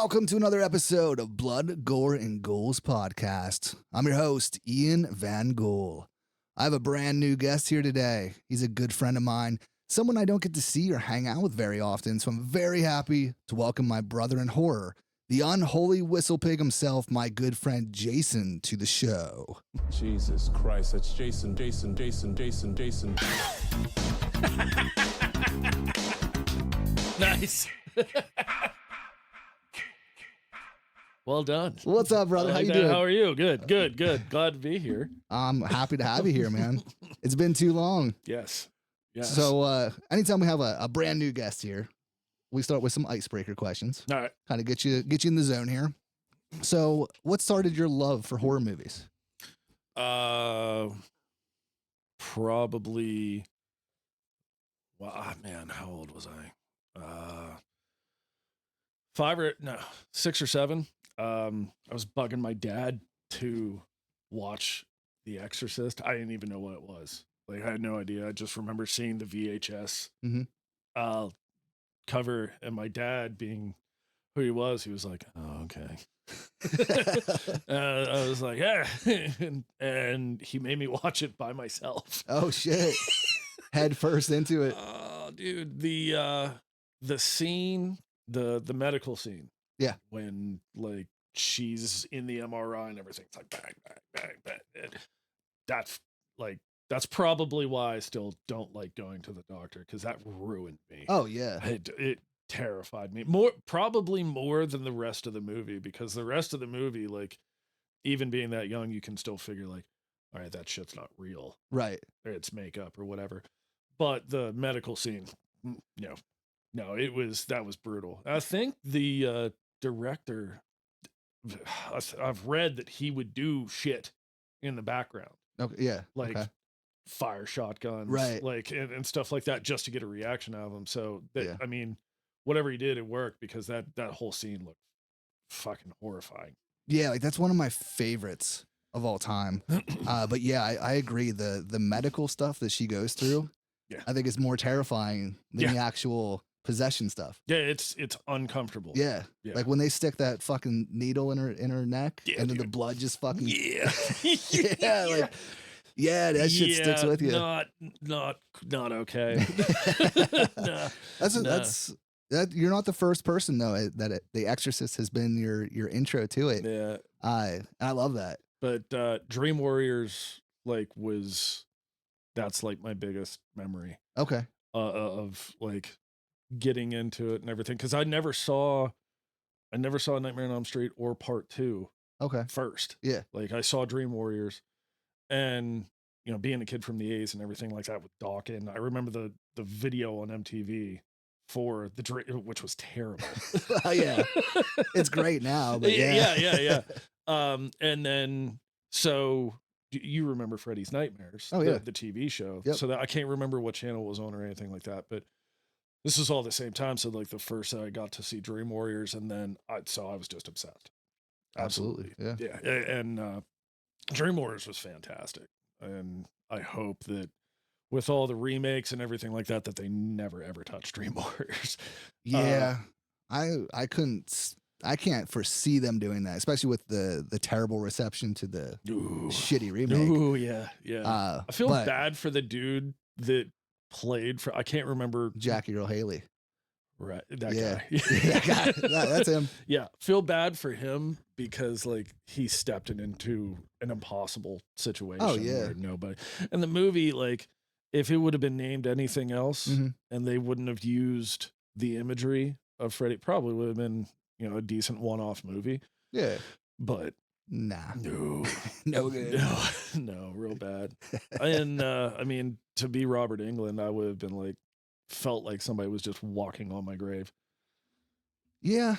Welcome to another episode of Blood, Gore, and Ghouls podcast. I'm your host, Ian Van Gool. I have a brand new guest here today. He's a good friend of mine, someone I don't get to see or hang out with very often, so I'm very happy to welcome my brother in horror, the unholy Whistlepig himself, my good friend Jason, to the show. Jesus Christ, that's Jason. Nice. Well done. What's up, brother? How you doing? How are you? Good. Glad to be here. I'm happy to have you here, man. It's been too long. Yes. So anytime we have a brand new guest here, we start with some icebreaker questions. All right. Kind of get you in the zone here. So what started your love for horror movies? Probably. Well, man, how old was I? 6 or 7. I was bugging my dad to watch The Exorcist. I didn't even know what it was. Like, I had no idea. I just remember seeing the VHS cover, and my dad, being who he was like, "Oh, okay." I was like, "Yeah," and he made me watch it by myself. Oh shit! Head first into it. Oh, dude, the scene, the medical scene. Yeah. When like she's in the MRI and everything's like bang, bang, bang, bang. That's probably why I still don't like going to the doctor, because that ruined me. Oh yeah. It terrified me probably more than the rest of the movie, because the rest of the movie, like, even being that young, you can still figure like, all right, that shit's not real. Right. It's makeup or whatever. But the medical scene, no, that was brutal. I think the director, I've read that he would do shit in the background. Okay. Yeah. Like fire shotguns, right? Like and stuff like that, just to get a reaction out of him. So that, yeah. I mean, whatever he did, it worked, because that whole scene looked fucking horrifying. Yeah, like that's one of my favorites of all time. But yeah, I agree. The medical stuff that she goes through, yeah, I think is more terrifying than the actual possession stuff. Yeah, it's uncomfortable. Yeah. Like when they stick that fucking needle in her neck, and then dude. The blood just fucking that shit sticks with you. Not okay. No, that's you're not the first person though that The Exorcist has been your intro to it. Yeah. I love that. But Dream Warriors that's like my biggest memory. Okay. Of like getting into it and everything, because I never saw Nightmare on Elm Street or Part 2. Okay. First. Yeah. Like I saw Dream Warriors, and you know, being a kid from the A's and everything like that with Dawkins, I remember the video on MTV for which was terrible. Oh yeah. It's great now, but yeah. And then so you remember Freddy's Nightmares, the TV show. Yep. So that I can't remember what channel it was on or anything like that, but this was all the same time. So like the first I got to see Dream Warriors, and then I was just obsessed. Absolutely. Yeah. And Dream Warriors was fantastic. And I hope that with all the remakes and everything like that, that they never ever touch Dream Warriors. Yeah. I can't foresee them doing that, especially with the terrible reception to the shitty remake. Ooh, yeah. I feel bad for the dude that played for, I can't remember. Jackie Earle Haley. Right. That guy. guy. That guy. That's him. Yeah. Feel bad for him, because like he stepped into an impossible situation. Oh yeah. Where nobody, and the movie, like if it would have been named anything else and they wouldn't have used the imagery of Freddy, probably would have been, you know, a decent one-off movie. Yeah. But nah. No. No good. No, real bad. And I mean, to be Robert Englund, I would have been like, felt like somebody was just walking on my grave. Yeah.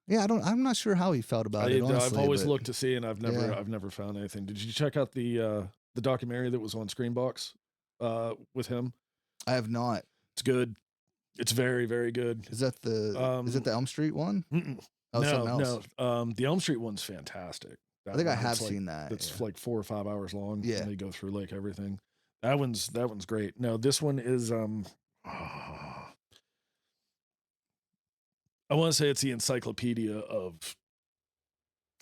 I'm not sure how he felt about it, honestly. I've always looked to see, and I've never found anything. Did you check out the documentary that was on Screenbox with him? I have not. It's good. It's very, very good. Is that is it the Elm Street one? Oh, no, something else. No. The Elm Street one's fantastic. I think I have seen that. It's like 4 or 5 hours long. Yeah. And they go through like everything. That one's great. No, this one is I want to say it's the Encyclopedia of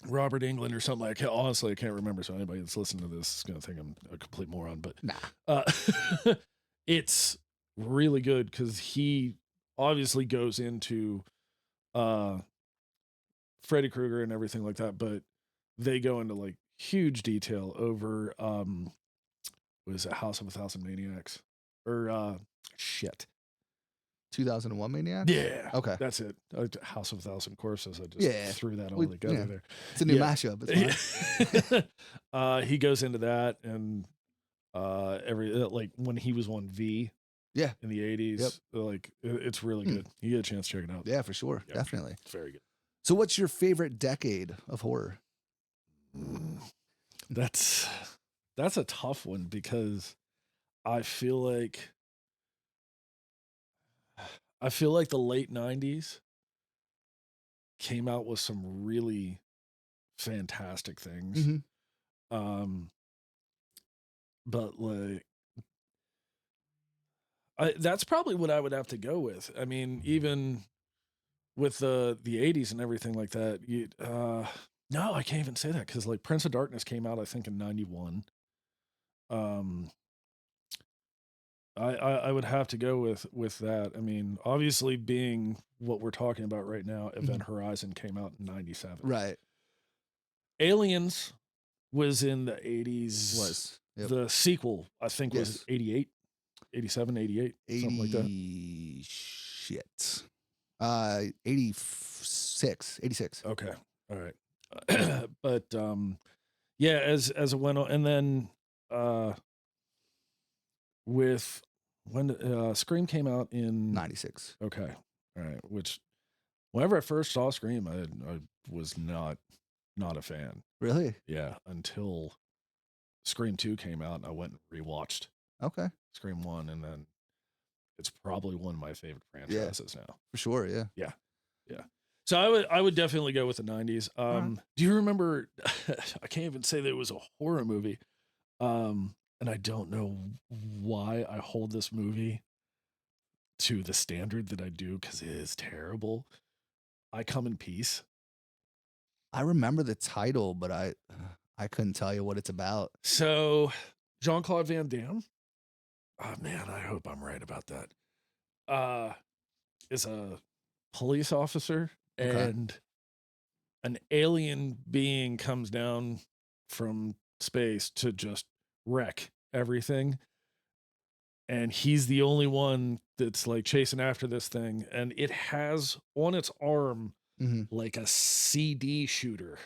Robert England or something. Honestly, I can't remember. So anybody that's listening to this is going to think I'm a complete moron. But Nah. it's really good because he obviously goes into Freddy Krueger and everything like that, but they go into like huge detail over what is it, House of a Thousand Maniacs? Or shit. 2001 Maniac? Yeah. Okay. That's it. House of a Thousand Corpses. I just threw that all together there. It's a new mashup. It's fine. He goes into that and like when he was on V. Yeah. In the 80s. Like it's really good. You get a chance to check it out. Yeah, for sure. Yeah. Definitely. It's very good. So what's your favorite decade of horror? That's a tough one because I feel like the late 90s came out with some really fantastic things. But like that's probably what I would have to go with. I mean, even with the 80s and everything like that, no, I can't even say that because like Prince of Darkness came out, I think, in 91. I would have to go with that. I mean, obviously being what we're talking about right now, Event Horizon came out in 97. Right. Aliens was in the 80s. The sequel, I think, was 88, 87, 88, something like that. Shit. 86. Okay. All right. But yeah, as it went on, and then with when Scream came out in 96. Okay. All right. Which whenever I first saw Scream, I was not a fan. Really? Yeah. Until Scream 2 came out and I went and rewatched Scream 1, and then it's probably one of my favorite franchises now. For sure, yeah. Yeah. Yeah. So I would definitely go with the 90s. Do you remember I can't even say that it was a horror movie. And I don't know why I hold this movie to the standard that I do because it is terrible. I Come in Peace. I remember the title, but I couldn't tell you what it's about. So Jean-Claude Van Damme. Oh man, I hope I'm right about that. Is a police officer and an alien being comes down from space to just wreck everything. And he's the only one that's like chasing after this thing. And it has on its arm like a CD shooter.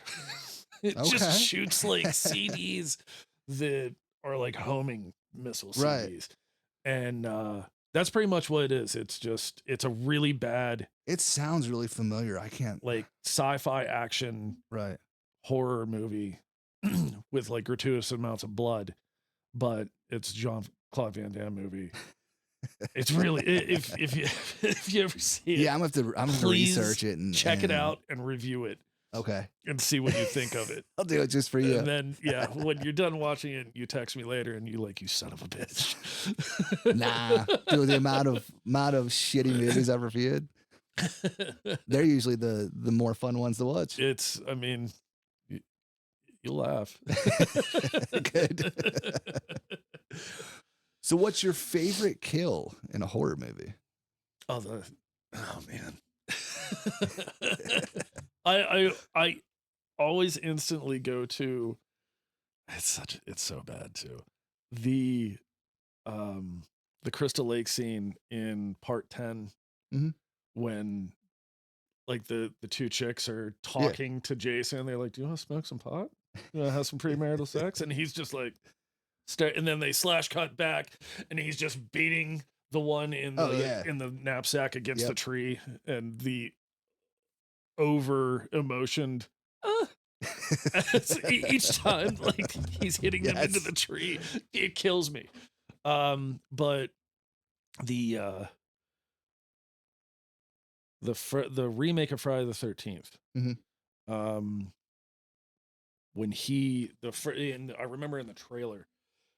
It just shoots like CDs that are like homing missile CDs. Right. And that's pretty much what it is. It's a really bad. It sounds really familiar. I can't. Like sci-fi action horror movie with like gratuitous amounts of blood. But it's Jean-Claude Van Damme movie. It's really if you ever see it. Yeah, I'm gonna have to research it and check it out and review it. Okay. And see what you think of it. I'll do it just for you. And then when you're done watching it, you text me later and you son of a bitch. Nah. Dude, the amount of shitty movies I've reviewed. They're usually the more fun ones to watch. I mean, you'll laugh. Good. So what's your favorite kill in a horror movie? Oh man. I always instantly go to it's so bad too. The Crystal Lake scene in part 10 when like the two chicks are talking to Jason. They're like, "Do you want to smoke some pot? You want to have some premarital sex?" And he's just like, and then they slash cut back, and he's just beating the one in the knapsack against the tree, and the over emotioned. Each time, like he's hitting them into the tree, it kills me. But the remake of Friday the 13th, when and I remember in the trailer,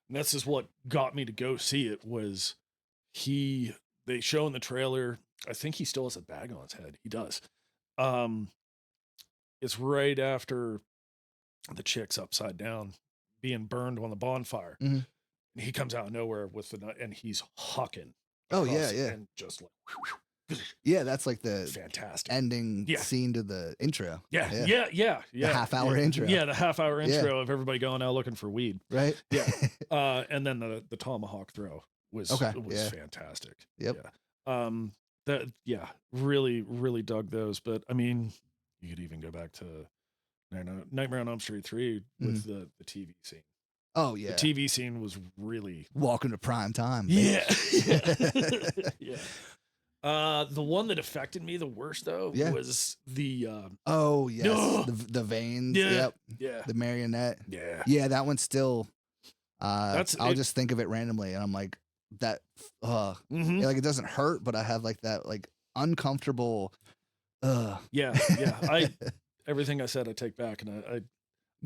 and this is what got me to go see it, was they show in the trailer I think he still has a bag on his head. He does. It's right after the chick's upside down, being burned on the bonfire. Mhm. And he comes out of nowhere with the and he's hucking. Oh, yeah, across it, yeah. and just like Yeah, that's like the fantastic ending Yeah. scene to the intro. Yeah. The half-hour intro. Yeah, the half-hour intro of everybody going out looking for weed. Right? Yeah. And then the tomahawk throw was yeah. fantastic. Yep. Yeah. Really, really dug those. But I mean, you could even go back to Nightmare on Elm Street 3 with the TV scene. Oh, yeah. The TV scene was really Welcome to prime time. Yeah. Yeah. The one that affected me the worst though was the oh yes, the veins. Yeah. Yep. The marionette. Yeah. Yeah, that one's still I'll it- just think of it randomly and I'm like that Mhm. like it doesn't hurt, but I have like that like uncomfortable Yeah. Everything I said I take back, and I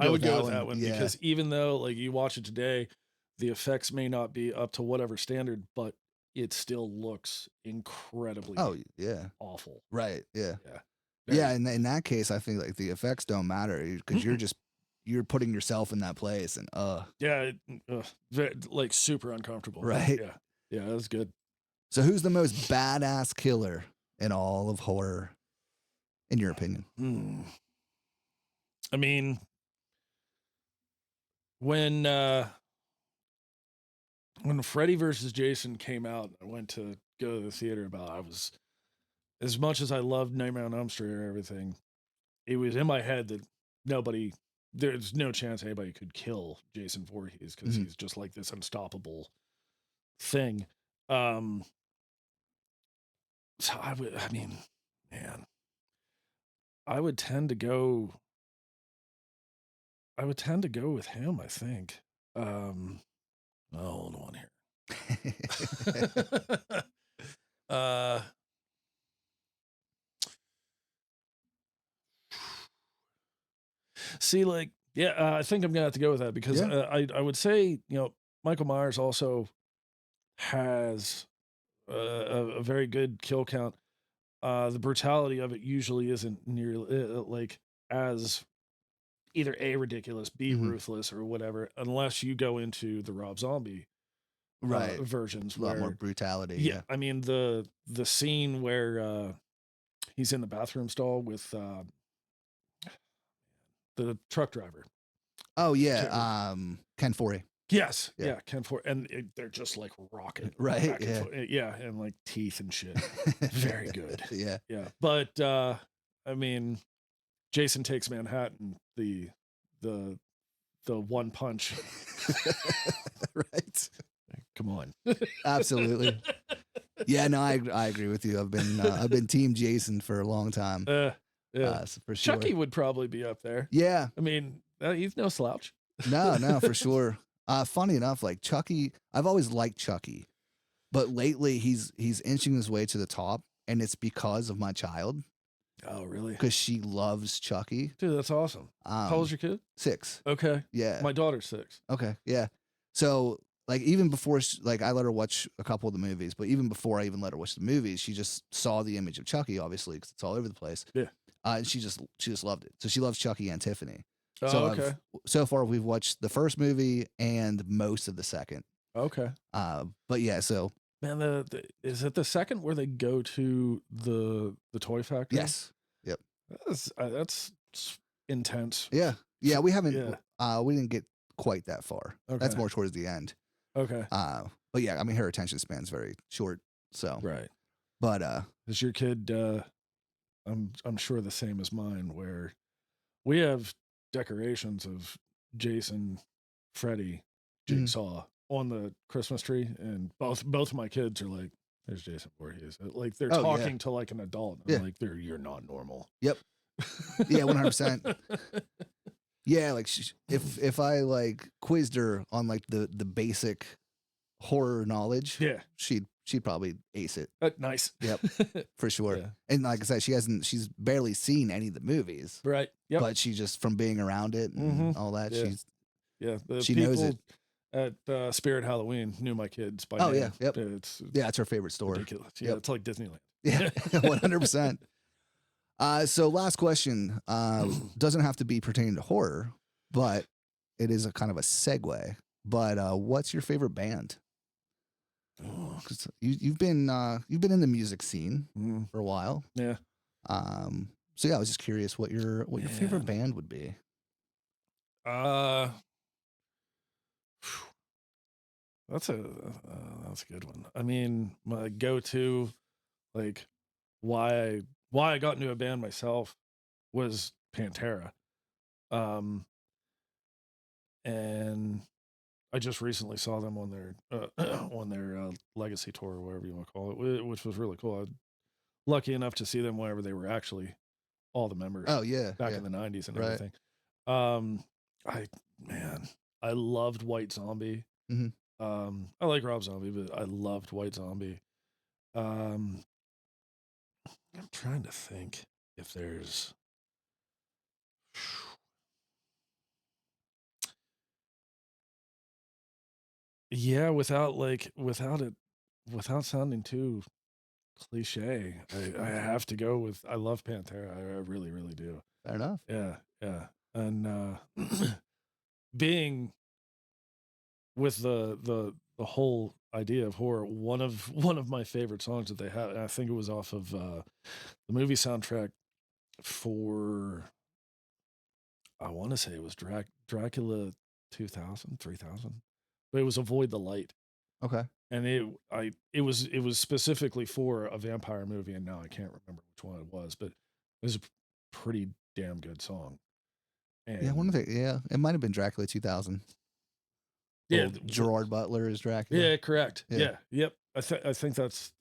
Go would with go that with that one, one yeah. because even though like you watch it today, the effects may not be up to whatever standard, but it still looks incredibly yeah. awful. Right. Yeah. Yeah. Yeah, in that case I think like the effects don't matter because you're putting yourself in that place and Yeah, like super uncomfortable. Right. Yeah, that was good. So who's the most badass killer in all of horror in your opinion? I mean, when Freddy versus Jason came out, I went to go to the theater. I was, as much as I loved Nightmare on Elm Street or everything, it was in my head that there's no chance anybody could kill Jason Voorhees because he's just like this unstoppable thing. So I would tend to go with him, I think. Hold on here. See, like, I think I'm gonna have to go with that because I would say, Michael Myers also has a very good kill count. The brutality of it usually isn't nearly like as either A, ridiculous, B, ruthless, or whatever, unless you go into the Rob Zombie versions. A lot more brutality. Yeah. I mean, the scene where he's in the bathroom stall with the truck driver. Oh, yeah. Ken Foree. Yes. Yeah. Ken Foree. And they're just like rocking. Right. Back and forth. Yeah. And like teeth and shit. Very good. Yeah. Yeah. But I mean, Jason Takes Manhattan, the one punch. Right. Come on. Absolutely. Yeah, no, I agree with you. I've been team Jason for a long time. Yeah. For sure. Chucky would probably be up there. Yeah. I mean, he's no slouch. No, for sure. Funny enough, like Chucky, I've always liked Chucky, but lately he's inching his way to the top, and it's because of my child. Oh, really? Because she loves Chucky. Dude, that's awesome. How old's your kid? 6. Okay. Yeah. My daughter's 6. Okay. Yeah. So like even before, I let her watch a couple of the movies, but even before I even let her watch the movies, she just saw the image of Chucky, obviously, because it's all over the place. Yeah. And she just loved it. So she loves Chucky and Tiffany. Oh, So okay. so far we've watched the first movie and most of the second. Okay. But yeah, so Man, is it the second where they go to the toy factory? yes. Yep. That's intense. Yeah. Yeah, we haven't Yeah. We didn't get quite that far. Okay. That's more towards the end. Okay. But yeah, I mean her attention span's very short. So Right. but Is your kid I'm sure the same as mine, where we have decorations of Jason, Freddy, Jigsaw on the Christmas tree, and both of my kids are like, "There's Jason Voorhees." Like they're talking to like an adult. I'm like, "You're not normal." Yep. Yeah, 100%. Yeah, like if I like quizzed her on like the basic horror knowledge, she'd probably ace it. Nice. Yep, for sure. Yeah. And like I said, she's barely seen any of the movies, Right. Yep. but she just from being around it and all that, Yeah. she The she people, knows it. at Spirit Halloween. Knew my kids by Oh, name. yeah, yep. It's Yeah, it's her favorite store. ridiculous. Yeah, Yep. it's like Disneyland. Yeah, 100%. So last question. Doesn't have to be pertaining to horror, but it is a kind of a segue. But what's your favorite band? 'Cause you've been in the music scene for a while. Yeah. So yeah, I was just curious what your favorite Man. band would be. That's a good one. I mean, my go-to, like, why I got into a band myself was Pantera. And I just recently saw them on their on their legacy tour, or whatever you want to call it, which was really cool. I was lucky enough to see them whenever they were actually all the members Oh yeah, back yeah. in the 90s and Right. everything. I I loved White Zombie. hmm I like Rob Zombie, but I loved White Zombie. I'm trying to think if there's yeah, without sounding too cliche, I have to go with I love Pantera. I really, really do. Fair enough. Yeah, yeah. And being with the whole idea of horror, one of my favorite songs that they had, and I think it was off of the movie soundtrack for, I want to say it was Dracula 2000, 3000, but it was Avoid the Light. Okay. And it was specifically for a vampire movie, and now I can't remember which one it was, but it was a pretty damn good song. And Yeah, it might have been Dracula 2000. yeah, Old Gerard Butler is Dracula. yeah, correct. Yeah. Yeah, yep. I think that's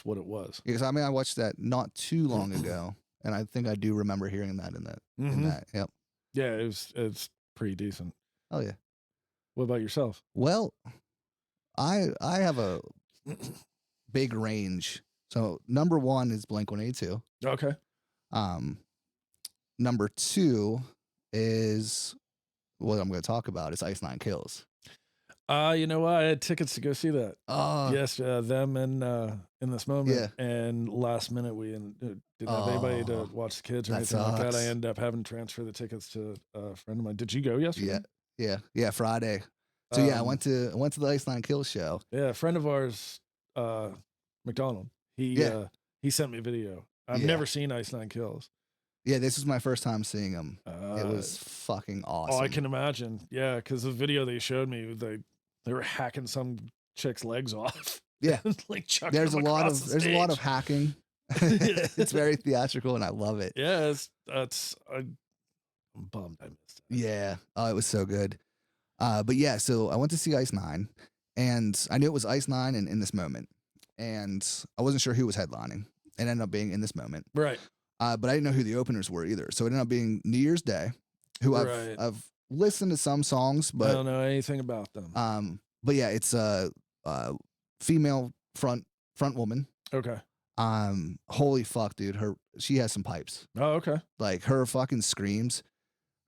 what it was. Because I mean, I watched that not too long ago, and I think I do remember hearing that in that. Yep. Yeah, it's pretty decent. Oh yeah. What about yourself? Well, I have a big range. So number one is Blink-182. Okay. Number two is what I'm going to talk about is Ice Nine Kills. You know what? I had tickets to go see that. Yes, them and In This Moment. Yeah. And last minute we didn't have anybody to watch the kids or that anything like that. I sucks. ended up having to transfer the tickets to a friend of mine. Did you go yesterday? Yeah, Friday. So yeah, I went to the Ice Nine Kills show. Yeah, a friend of ours, McDonald. He sent me a video. I've never seen Ice Nine Kills. Yeah, this was my first time seeing them. It was fucking awesome. Oh, I can imagine. Yeah, because the video they showed me, they were hacking some chick's legs off. Yeah, like chucking there's a them lot across of the there's a lot of stage. hacking. It's very theatrical, and I love it. Yeah, I'm bummed I missed it. Yeah, oh, it was so good. But yeah, so I went to see Ice Nine, and I knew it was Ice Nine and In This Moment, and I wasn't sure who was headlining. It ended up being In This Moment, Right. but I didn't know who the openers were either. So it ended up being New Year's Day, who Right. I've listened to some songs, I but don't know anything about them. but yeah, it's a female front woman. Okay. Holy fuck, dude, she has some pipes. Oh, okay. Like her fucking screams.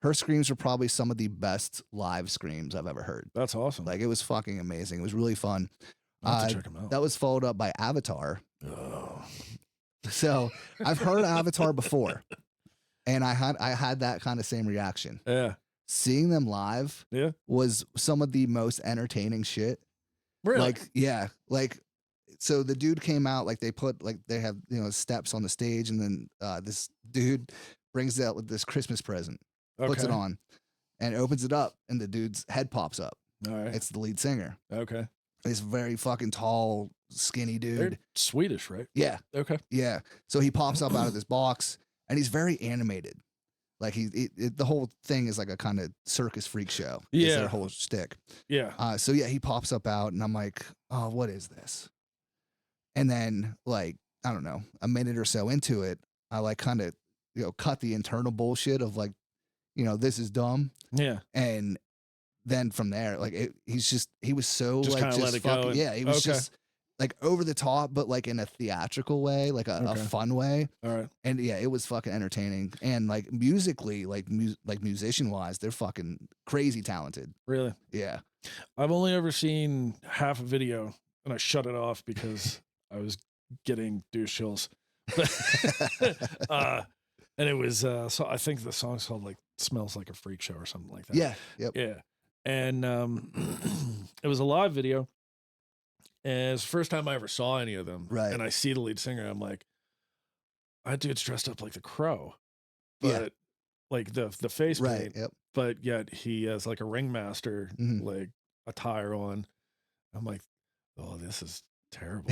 Her screams are probably some of the best live screams I've ever heard. That's awesome. Like it was fucking amazing. It was really fun. I'll have to check them out. That was followed up by Avatar. Oh. So I've heard Avatar before, and I had that kind of same reaction. Yeah. Seeing them live was some of the most entertaining shit. Really? Like, yeah. Like, so the dude came out, like they have, steps on the stage, and then this dude brings out with this Christmas present, puts it on, and opens it up, and the dude's head pops up. All right. It's the lead singer. Okay. This very fucking tall, skinny dude. They're Swedish, right? Yeah. Okay. Yeah. So he pops up out of this box, and he's very animated. Like the whole thing is like a kind of circus freak show. Yeah. Is their whole shtick. Yeah. So yeah, he pops up out, and I'm like, oh, what is this? And then, like, I don't know, a minute or so into it, I like kind of, cut the internal bullshit of like, this is dumb. Yeah. And then from there, like he was so Just like, kinda let it fucking, go. yeah, he was Okay. just like over the top, but like in a theatrical way, like a Okay. fun way. All right. And yeah, it was fucking entertaining. And like musically, like musician wise, they're fucking crazy talented. Really? Yeah. I've only ever seen half a video and I shut it off because I was getting douche chills. And it was so I think the song's called like Smells Like a Freak Show or something like that. Yeah. Yep. Yeah. And it was a live video. And it's the first time I ever saw any of them. Right. And I see the lead singer. I'm like, that dude's dressed up like the Crow. But Yeah. like the face Right. paint. Yep. But yet he has like a ringmaster Mhm. like attire on. I'm like, oh, this is terrible.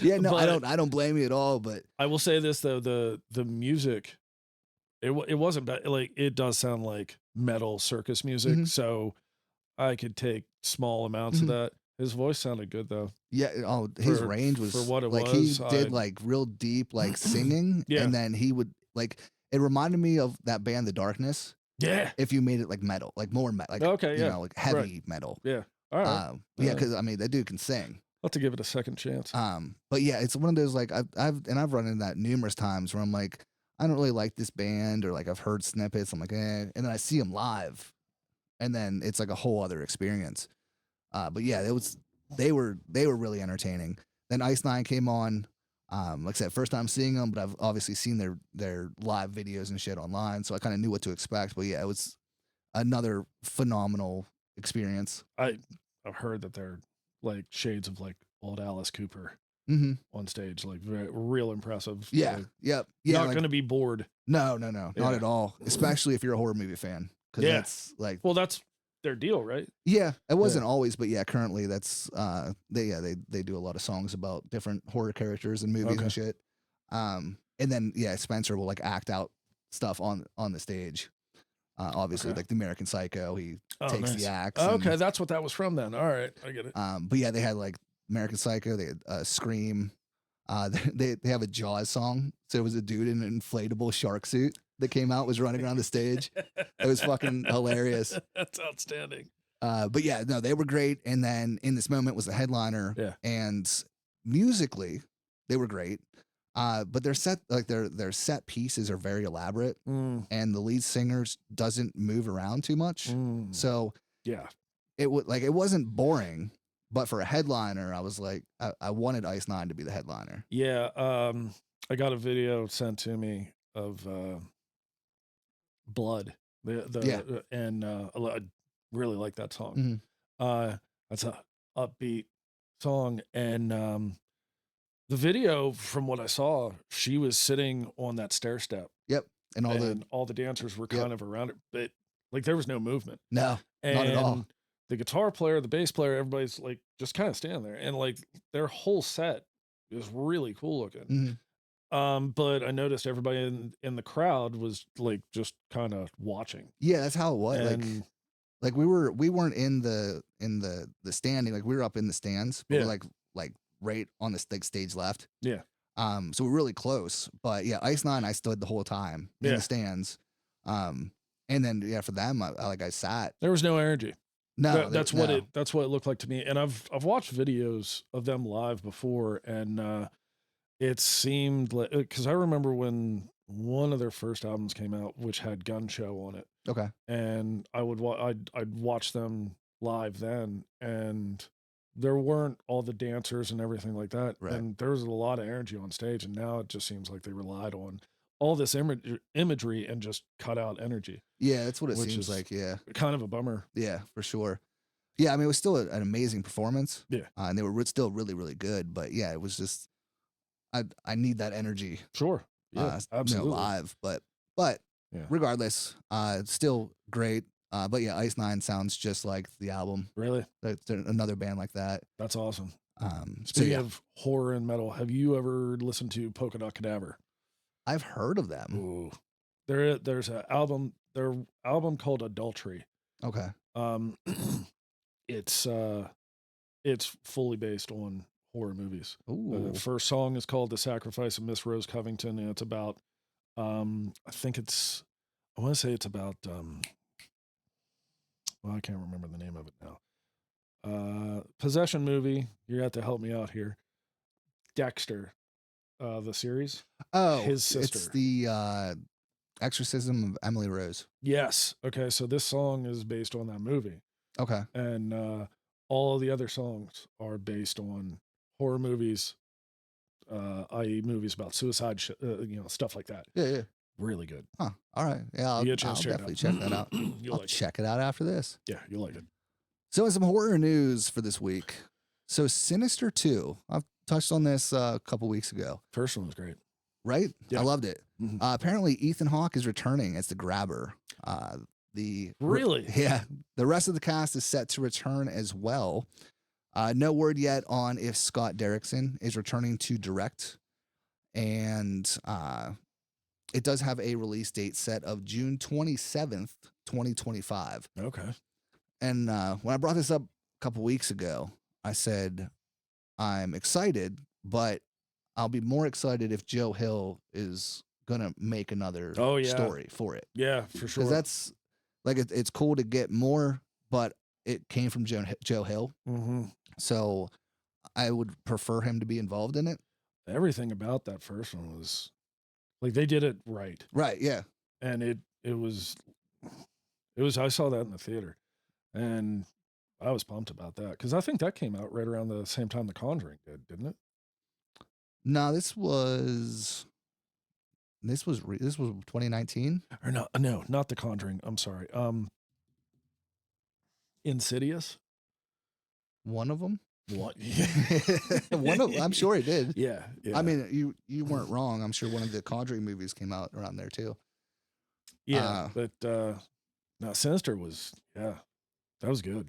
Yeah, no, But I don't blame you at all, but I will say this though, the music, it wasn't bad. Like it does sound like metal circus music, Mhm. so I could take small amounts of Mhm. that. His voice sounded good though. yeah, his For- range for was what it like was, he I- did like real deep like singing, Yeah. and then he would like it reminded me of that band The Darkness Yeah. if you made it like metal, like more metal, like Okay, you yeah. know, like heavy metal. Yeah. All right. Yeah, Alright. because I mean that dude can sing. I'll have to give it a second chance. But yeah, it's one of those like I've run into that numerous times where I'm like, I don't really like this band, or like I've heard snippets, I'm like, eh, and then I see them live, and then it's like a whole other experience. But yeah, they were really entertaining. Then Ice Nine came on. Like I said, first time seeing them, but I've obviously seen their live videos and shit online, so I kind of knew what to expect. But yeah, it was another phenomenal experience. I've heard that they're like shades of like old Alice Cooper Mm-hmm. on stage, like very, real impressive. Yeah. Like, Yep. Yeah. not like- gonna be bored. no, Yeah. not at all. Especially if you're a horror movie fan, because Yeah. that's like, Well, that's their deal, right? yeah, it wasn't always, but yeah, currently that's they do a lot of songs about different horror characters and movies Okay. and shit. And then yeah, Spencer will like act out stuff on the stage. Obviously, Okay. like the American Psycho, he Oh, takes nice. the axe. Okay, and, that's what that was from then. All right, I get it. but yeah, they had like American Psycho, they had Scream. They have a Jaws song. So it was a dude in an inflatable shark suit that came out, was running around the stage. It was fucking hilarious. That's outstanding. But yeah, no, they were great. And then In This Moment was the headliner. Yeah. And musically, they were great. But their set pieces are very elaborate, Mm, and the lead singer doesn't move around too much. mm. So Yeah. it wasn't boring. But for a headliner, I was like, I wanted Ice Nine to be the headliner. Yeah. I got a video sent to me of Blood. Yeah. And I really like that song. Mhm. That's a upbeat song, and the video, from what I saw, she was sitting on that stair step, Yep. And all and all the dancers were Yep. kind of around it, but like there was no movement. no, And not at all. the guitar player, the bass player, everybody's like just kind of standing there, and like their whole set is really cool looking. Mhm. But I noticed everybody in the crowd was like just kind of watching. Yeah, that's how it was. And Like we weren't in the standing, like we were up in the stands, but Yeah. we're like right on the stage left. Yeah. So we're really close. But yeah, Ice Nine, I stood the whole time in Yeah. the stands. And then yeah, for them, I sat. there was no energy. No, That's what it looked like to me. And I've watched videos of them live before, and it seemed like, because I remember when one of their first albums came out, which had Gun Show on it, Okay. and I'd watch them live then, and there weren't all the dancers and everything like that, Right. and there was a lot of energy on stage, and now it just seems like they relied on all this imagery and just cut out energy. Yeah, that's what it Which seems is- like. Yeah. Kind of a bummer. Yeah, for sure. Yeah, I mean, it was still an amazing performance. Yeah. And they were still really, really good. But yeah, it was just, I need that energy. Sure. Yeah, absolutely. Live. But Yeah. regardless, it's still great. But yeah, Ice Nine sounds just like the album. Really? They're another band like that. That's awesome. So Speaking yeah, of horror and metal, have you ever listened to Polka Dot Cadaver? I've heard of them. Ooh. There's their album called Adultery. Okay. It's fully based on horror movies. Ooh. The first song is called The Sacrifice of Miss Rose Covington, and it's about I want to say it's about well, I can't remember the name of it now. Possession movie. You have to help me out here. Dexter, the series. Oh, His sister. it's the Exorcism of Emily Rose. Yes. Okay. So this song is based on that movie, Okay. and all of the other songs are based on horror movies, i.e., movies about suicide, stuff like that. Yeah. Really good. Huh. All right. Yeah, I'll You get a chance to check it definitely out. check that out. You'll I'll like check it out after this. it. Yeah, you'll like it. So, in some horror news for this week, so Sinister 2, I've touched on this a couple weeks ago, First one was great. right? Yeah. I loved it. Mhm. Apparently, Ethan Hawke is returning as the grabber. Really? Yeah. The rest of the cast is set to return as well. No word yet on if Scott Derrickson is returning to direct. And it does have a release date set of June 27th, 2025. Okay. And when I brought this up a couple weeks ago, I said, I'm excited, but I'll be more excited if Joe Hill is going to make another story for it. Yeah, for sure. Because that's like, it's cool to get more, but it came from Joe Hill. Mm-hmm. So I would prefer him to be involved in it. Everything about that first one was like they did it right. Right. Yeah. And it was I saw that in the theater, and I was pumped about that because I think that came out right around the same time The Conjuring did, didn't it? No, this was 2019. Or no, not The Conjuring. I'm sorry. Insidious. One of them. What? I'm sure it did. Yeah. I mean, you weren't wrong. I'm sure one of the Conjuring movies came out around there too. Yeah, but no, Sinister was that was good.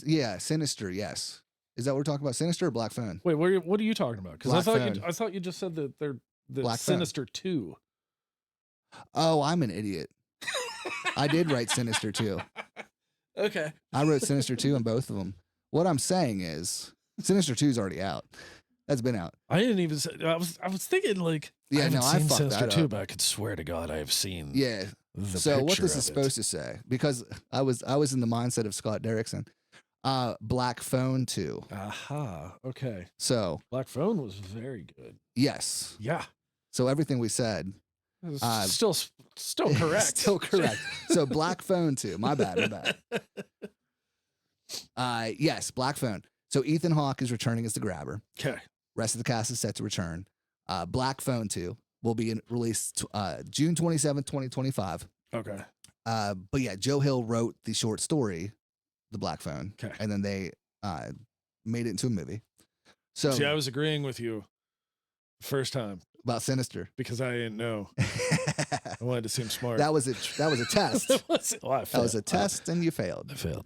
Yeah, Sinister. Yes, is that what we're talking about? Sinister or Black Phone? Wait, what are you talking about? Because I thought you just said that they're the Black Sinister 2. Oh, I'm an idiot. I did write Sinister 2. Okay. I wrote Sinister 2 in both of them. What I'm saying is Sinister 2 is already out. That's been out. I didn't even say. I was thinking like. Yeah, I haven't seen fucked Sinister that 2, up. but I could swear to God I have seen. Yeah. The So what picture this of is it. supposed to say, because I was in the mindset of Scott Derrickson, Black Phone 2. Aha. Okay. So Black Phone was very good. yes. Yeah. So everything we said. Still correct. Still correct. So Black Phone 2. My bad. Yes, Black Phone. So Ethan Hawke is returning as the grabber. Okay. Rest of the cast is set to return. Black Phone 2 will be released June 27th, 2025. Okay. But yeah, Joe Hill wrote the short story, The Black Phone. Okay. And then they made it into a movie. So See, I was agreeing with you first time about Sinister. because I didn't know. I wanted to seem smart. That was a test. Well, I That was a test and you failed. I failed.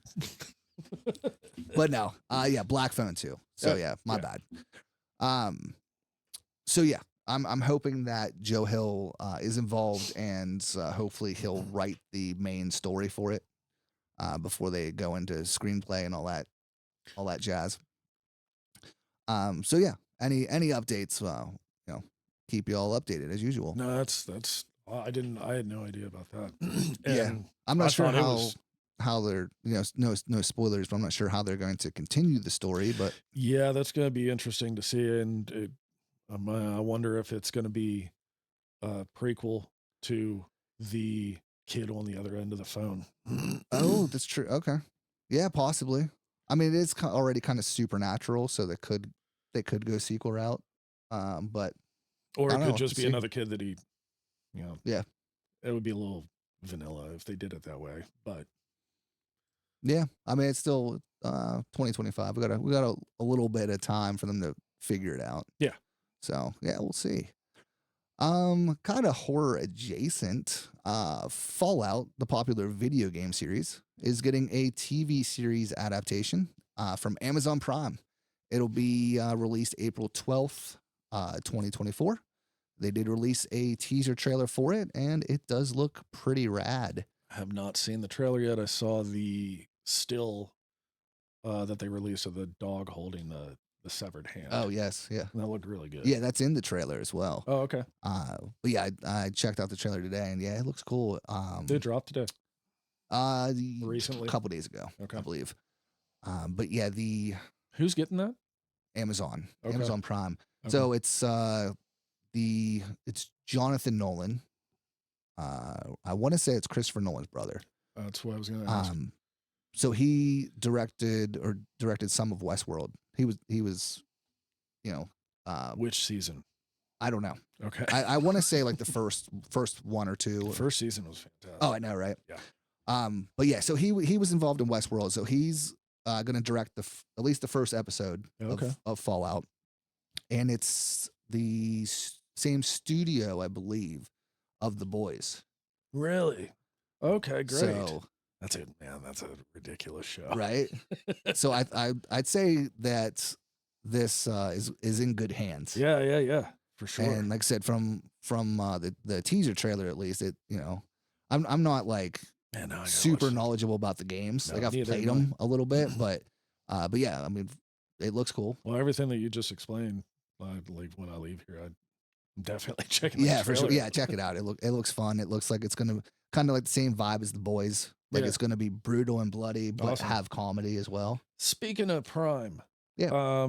But no, yeah, Black Phone 2. So yeah, my bad. So yeah, I'm hoping that Joe Hill is involved and hopefully he'll write the main story for it before they go into screenplay and all that jazz. So yeah, any updates? Keep you all updated as usual. No, that's I had no idea about that. Yeah, I'm not sure thought how they're no spoilers, but I'm not sure how they're going to continue the story. But yeah, that's going to be interesting to see, and I wonder if it's going to be a prequel to the kid on the other end of the phone. oh, that's true. Okay, yeah, possibly. I mean, it is already kind of supernatural, so they could go sequel route. But Or I it don't could know, just be see. another kid that he, Yeah. It would be a little vanilla if they did it that way, but yeah, I mean, it's still 2025. We got a little bit of time for them to figure it out. Yeah. So yeah, we'll see. Kind of horror adjacent. Fallout, the popular video game series, is getting a TV series adaptation from Amazon Prime. It'll be released April 12th, 2024. They did release a teaser trailer for it, and it does look pretty rad. I have not seen the trailer yet. I saw the still that they released of the dog holding the severed hand. Oh yes, yeah. And that looked really good. Yeah, that's in the trailer as well. Oh, okay. But yeah, I checked out the trailer today, and yeah, it looks cool. Did it drop today? Recently, a couple days ago, Okay. I believe. But yeah, the Who's getting that? Amazon Okay. Prime. Okay. So it's Jonathan Nolan. I want to say it's Christopher Nolan's brother. That's what I was going to ask. So he directed some of Westworld. He was, you know, Which season? I don't know. Okay. I want to say like the first one or two. The first season was fantastic. Oh, I know, right? Yeah. But yeah, so he was involved in Westworld. So he's going to direct at least the first episode of Fallout, and it's the same studio, I believe, of The Boys. Really? Okay, great. So that's a ridiculous show, right? So I'd say that this is in good hands. Yeah, for sure. And like I said, from the teaser trailer, at least, it I'm not like super knowledgeable about the games. Like I've played them a little bit, but yeah, I mean, it looks cool. Well, everything that you just explained, when I leave here, I'm definitely checking. Yeah, for sure. Yeah, check it out. It looks fun. It looks like it's gonna kind of like the same vibe as The Boys. Like it's gonna be brutal and bloody, but have comedy as well. Speaking of Prime, yeah,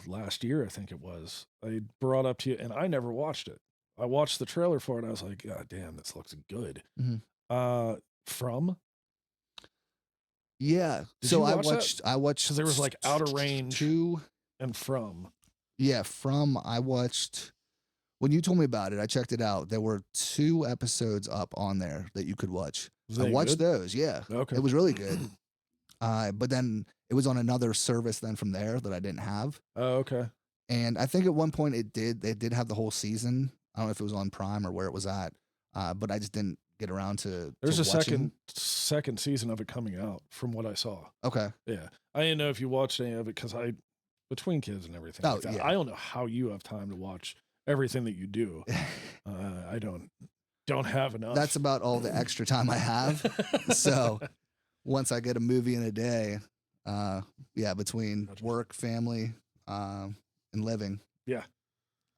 last year I think it was, I brought up to you, and I never watched it. I watched the trailer for it, and I was like, God damn, this looks good. Mm-hmm. From. Yeah. So I watched because there was like Outer Range 2 and From. Yeah, From. I watched when you told me about it. I checked it out. There were 2 episodes up on there that you could watch. I watched those. Yeah. Okay. It was really good. But then it was on another service then from there that I didn't have. Oh, okay. And I think at one point they did have the whole season. I don't know if it was on Prime or where it was at. But I just didn't get around to. There's a watching. second season of it coming out from what I saw. Okay. Yeah. I didn't know if you watched any of it because between kids and everything. Oh, like that, yeah. I don't know how you have time to watch everything that you do. I don't have enough. That's about all the extra time I have. So once I get a movie in a day, between work, family, and living,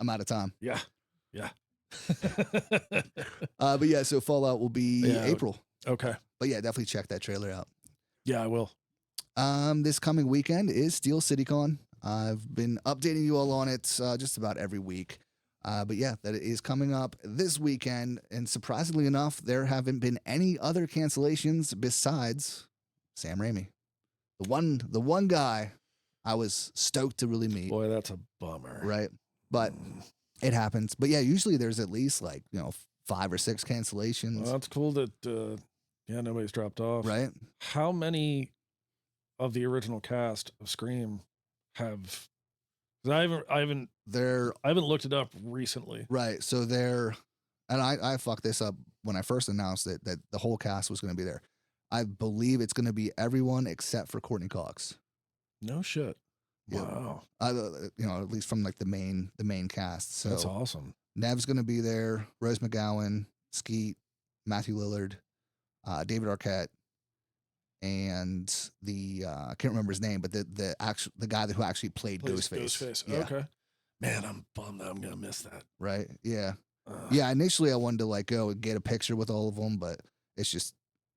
I'm out of time. Yeah. But yeah, so Fallout will be April. Okay. But yeah, definitely check that trailer out. Yeah, I will. This coming weekend is Steel City Con. I've been updating you all on it just about every week. But yeah, that is coming up this weekend. And surprisingly enough, there haven't been any other cancellations besides Sam Raimi. The one guy I was stoked to really meet. Boy, that's a bummer. Right. But it happens. But yeah, usually there's at least 5 or 6 cancellations. Well, that's cool that nobody's dropped off. Right. How many of the original cast of Scream have? I haven't looked it up recently. Right. So and I fucked this up when I first announced it that the whole cast was going to be there. I believe it's going to be everyone except for Courtney Cox. No shit. Yeah. Wow. At least from the main cast. So that's awesome. Nev's going to be there. Rose McGowan, Skeet, Matthew Lillard, David Arquette, and I can't remember his name, but the guy who actually played Ghostface. Yeah. Okay. Man, I'm bummed that I'm gonna miss that. Right. Yeah. Yeah. Initially, I wanted to go and get a picture with all of them, but it's just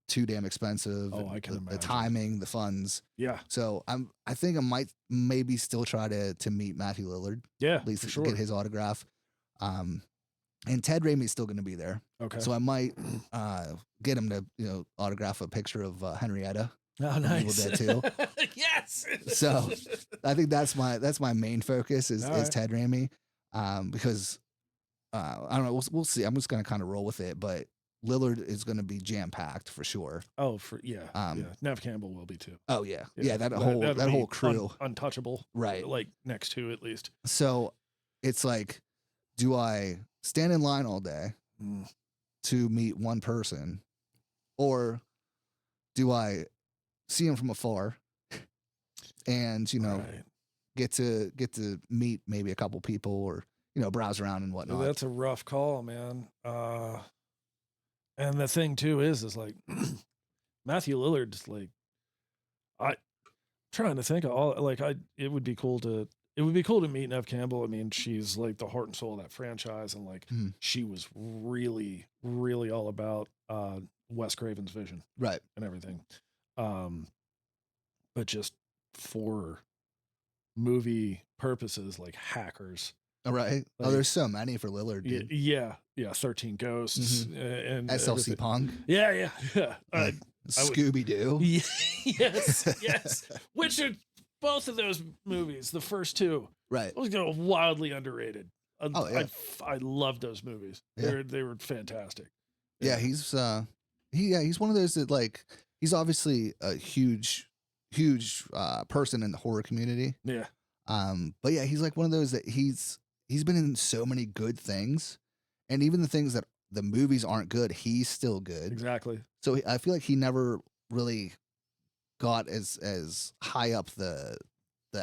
too damn expensive. Oh, I can imagine. The timing, the funds. Yeah. So I think I might maybe still try to meet Matthew Lillard. Yeah. At least for sure. Get his autograph. And Ted Raimi's still going to be there. Okay. So I might get him to autograph a picture of Henrietta. Oh, nice. Evil Dead 2. Yes. So I think that's my main focus is Ted Raimi, because I don't know. We'll see. I'm just going to kind of roll with it, but Lillard is going to be jam packed for sure. Oh, Nev Campbell will be too. Oh yeah. That whole crew, untouchable, right? Like next to at least. So it's like, do I stand in line all day to meet one person, or do I see him from afar and get to meet maybe a couple people, or browse around and whatnot? That's a rough call, man. And the thing too is like Matthew Lillard's like, I'm trying to think of all it would be cool to meet Nev Campbell. I mean, she's like the heart and soul of that franchise, and she was really, really all about Wes Craven's vision, right, and everything. but just for movie purposes, like Hackers. All right. Like, There's so many for Lillard, dude. Yeah, 13 Ghosts and SLC everything. Punk. Yeah. Scooby Doo. Yes. Which are both of those movies, the first two, Right. was wildly underrated. Yeah. I love those movies. Yeah. They were fantastic. Yeah, he's one of those that, like, he's obviously a huge person in the horror community. Yeah. But yeah, he's like one of those that he's been in so many good things, and even the things that the movies aren't good, he's still good. Exactly. So I feel like he never really got as high up the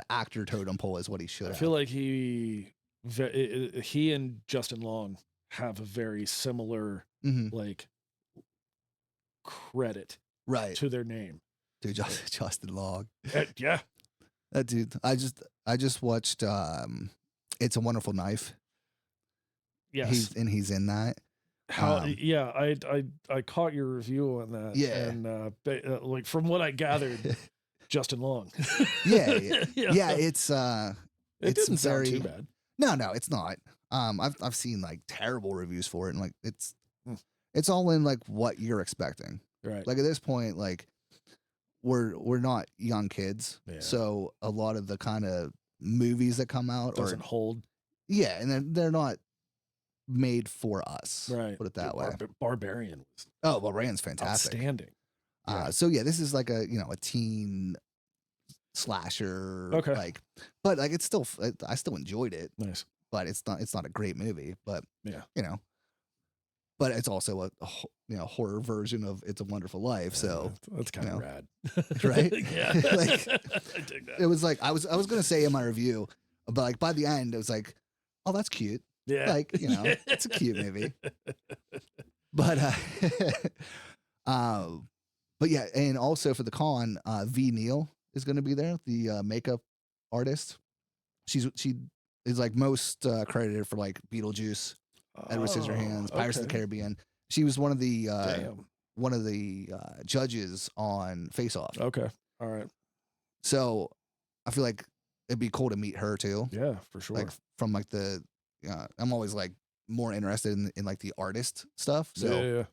actor totem pole as what he should have. I feel like he and Justin Long have a very similar like credit right to their name. Dude, Justin Long. Yeah. That dude. I just watched It's a Wonderful Knife. Yes. He's in that. I caught your review on that. Yeah. And like from what I gathered, Justin Long. Yeah. It's it didn't sound too bad. No, it's not. I've seen like terrible reviews for it, and like it's all in like what you're expecting. Right. Like at this point, like we're not young kids, so a lot of the kind of movies that come out doesn't hold. Yeah, and they're not made for us. Right. Put it that way. Barbarian was Barbarian's fantastic. Outstanding. So yeah, this is like a teen slasher. Okay. Like, but like it's still I still enjoyed it. Nice. But it's not a great movie. But yeah, but it's also a horror version of It's a Wonderful Life. So that's kind of rad, right? Yeah, like, I dig that. It was like I was gonna say in my review, but like by the end, it was like, oh, that's cute. Yeah, like it's a cute movie. But but yeah, and also for the con, V Neal is going to be there, the makeup artist. She is like most credited for like Beetlejuice, Edward Scissorhands, Pirates of the Caribbean. She was one of the judges on Face Off. Okay, all right. So I feel like it'd be cool to meet her too. Yeah, for sure. Like from like the, I'm always like more interested in like the artist stuff. So yeah.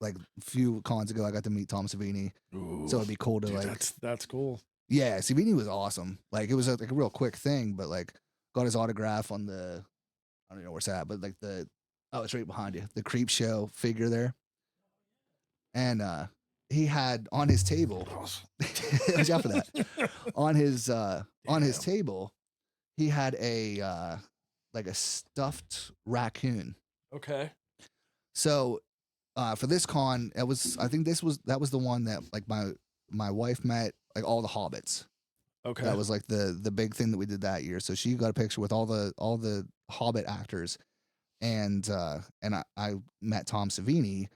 Like a few cons ago, I got to meet Tom Savini. Ooh, so it'd be cool to dude, like. That's cool. Yeah, Savini was awesome. Like it was like a real quick thing, but like got his autograph on the, I don't know where it's at, but like it's right behind you, the Creep Show figure there. And he had on his table, watch out for that. On his table, he had a like a stuffed raccoon. Okay. So for this con, that was the one that like my wife met like all the hobbits. Okay. That was like the big thing that we did that year. So she got a picture with all the Hobbit actors, and I met Tom Savini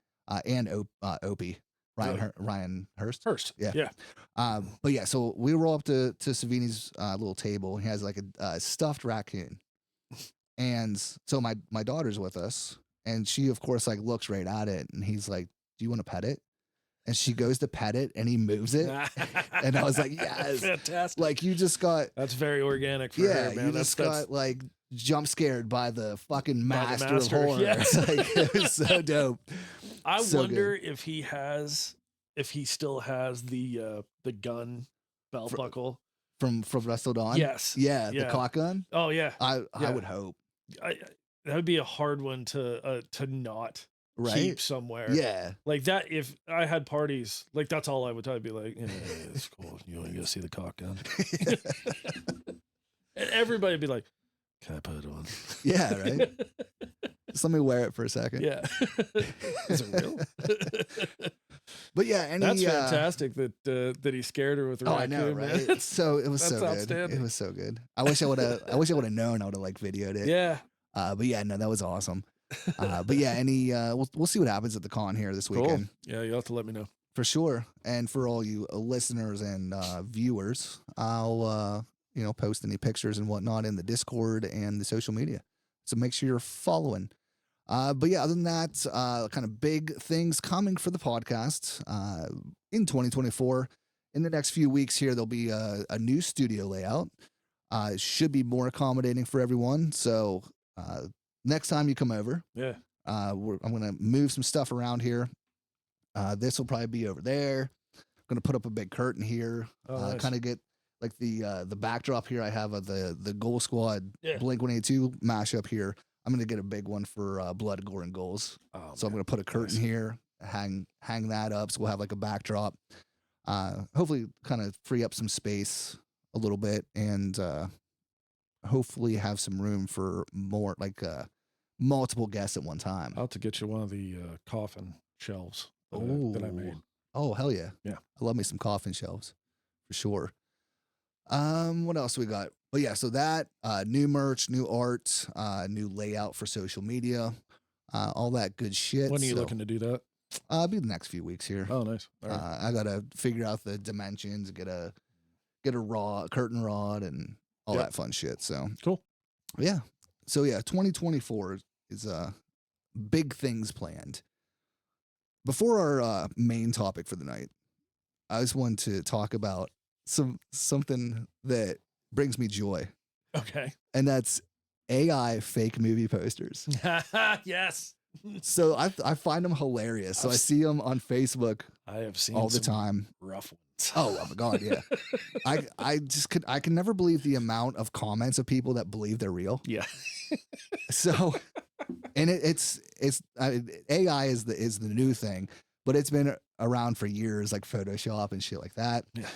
and Opie Ryan Hurst. Yeah. But yeah, so we roll up to Savini's little table. He has like a stuffed raccoon, and so my daughter's with us, and she of course like looks right at it, and he's like, "Do you want to pet it?" And she goes to pet it, and he moves it, and I was like, "Yes, fantastic!" Like you just got that's very organic for her, man. You just got like jump scared by the fucking master of horror. Yes. Like it was so dope. I wonder if he still has the gun belt buckle from Wrestle Dawn. Yes, the cock gun. Oh yeah, I would hope. That would be a hard one to not keep somewhere. Yeah, like that. If I had parties, like that's all I would tell. I'd be like, yeah, it's cool. You want to go see the cock gun? And everybody would be like, can I put it on? Yeah, right. Just let me wear it for a second. Yeah. Is it real? But yeah, that's fantastic that he scared her with the raccoon. I know, right? It was so good. It was so good. I wish I would have known. I would have like videoed it. Yeah. But yeah, no, that was awesome. But yeah, we'll see what happens at the con here this weekend. Cool. Yeah, you'll have to let me know. For sure. And for all you listeners and viewers, I'll post any pictures and whatnot in the Discord and the social media. So make sure you're following. But yeah, other than that, kind of big things coming for the podcast in 2024 in the next few weeks here, there'll be a new studio layout. It should be more accommodating for everyone. So next time you come over, Yeah. I'm going to move some stuff around here. This will probably be over there. I'm going to put up a big curtain here. Oh, nice. Kind of get like the backdrop here. I have the Ghoul Squad Yeah. Blink-182 mashup here. I'm going to get a big one for Blood, Gore, and Ghouls. Oh, So I'm going to put a curtain nice. here, hang that up. So we'll have like a backdrop. Hopefully kind of free up some space a little bit, and hopefully have some room for more like multiple guests at one time. I'll have to get you one of the coffin shelves that I made. Oh, hell yeah. Yeah. I love me some coffin shelves for sure. What else we got? But yeah, so that new merch, new art, new layout for social media, all that good shit. When are you looking to do that? I'll be the next few weeks here. Oh, nice. All right. I gotta figure out the dimensions, get a curtain rod, and all that fun shit. So cool. Yeah. So yeah, 2024 is big things planned. Before our main topic for the night, I just wanted to talk about something that brings me joy, Okay. and that's AI fake movie posters. Yes. So I find them hilarious. So I see them on Facebook. I have seen all the some time. rough ones. Oh my god, yeah. I can never believe the amount of comments of people that believe they're real. Yeah. So, and it's AI is the new thing, but it's been around for years, like Photoshop and shit like that. Yeah.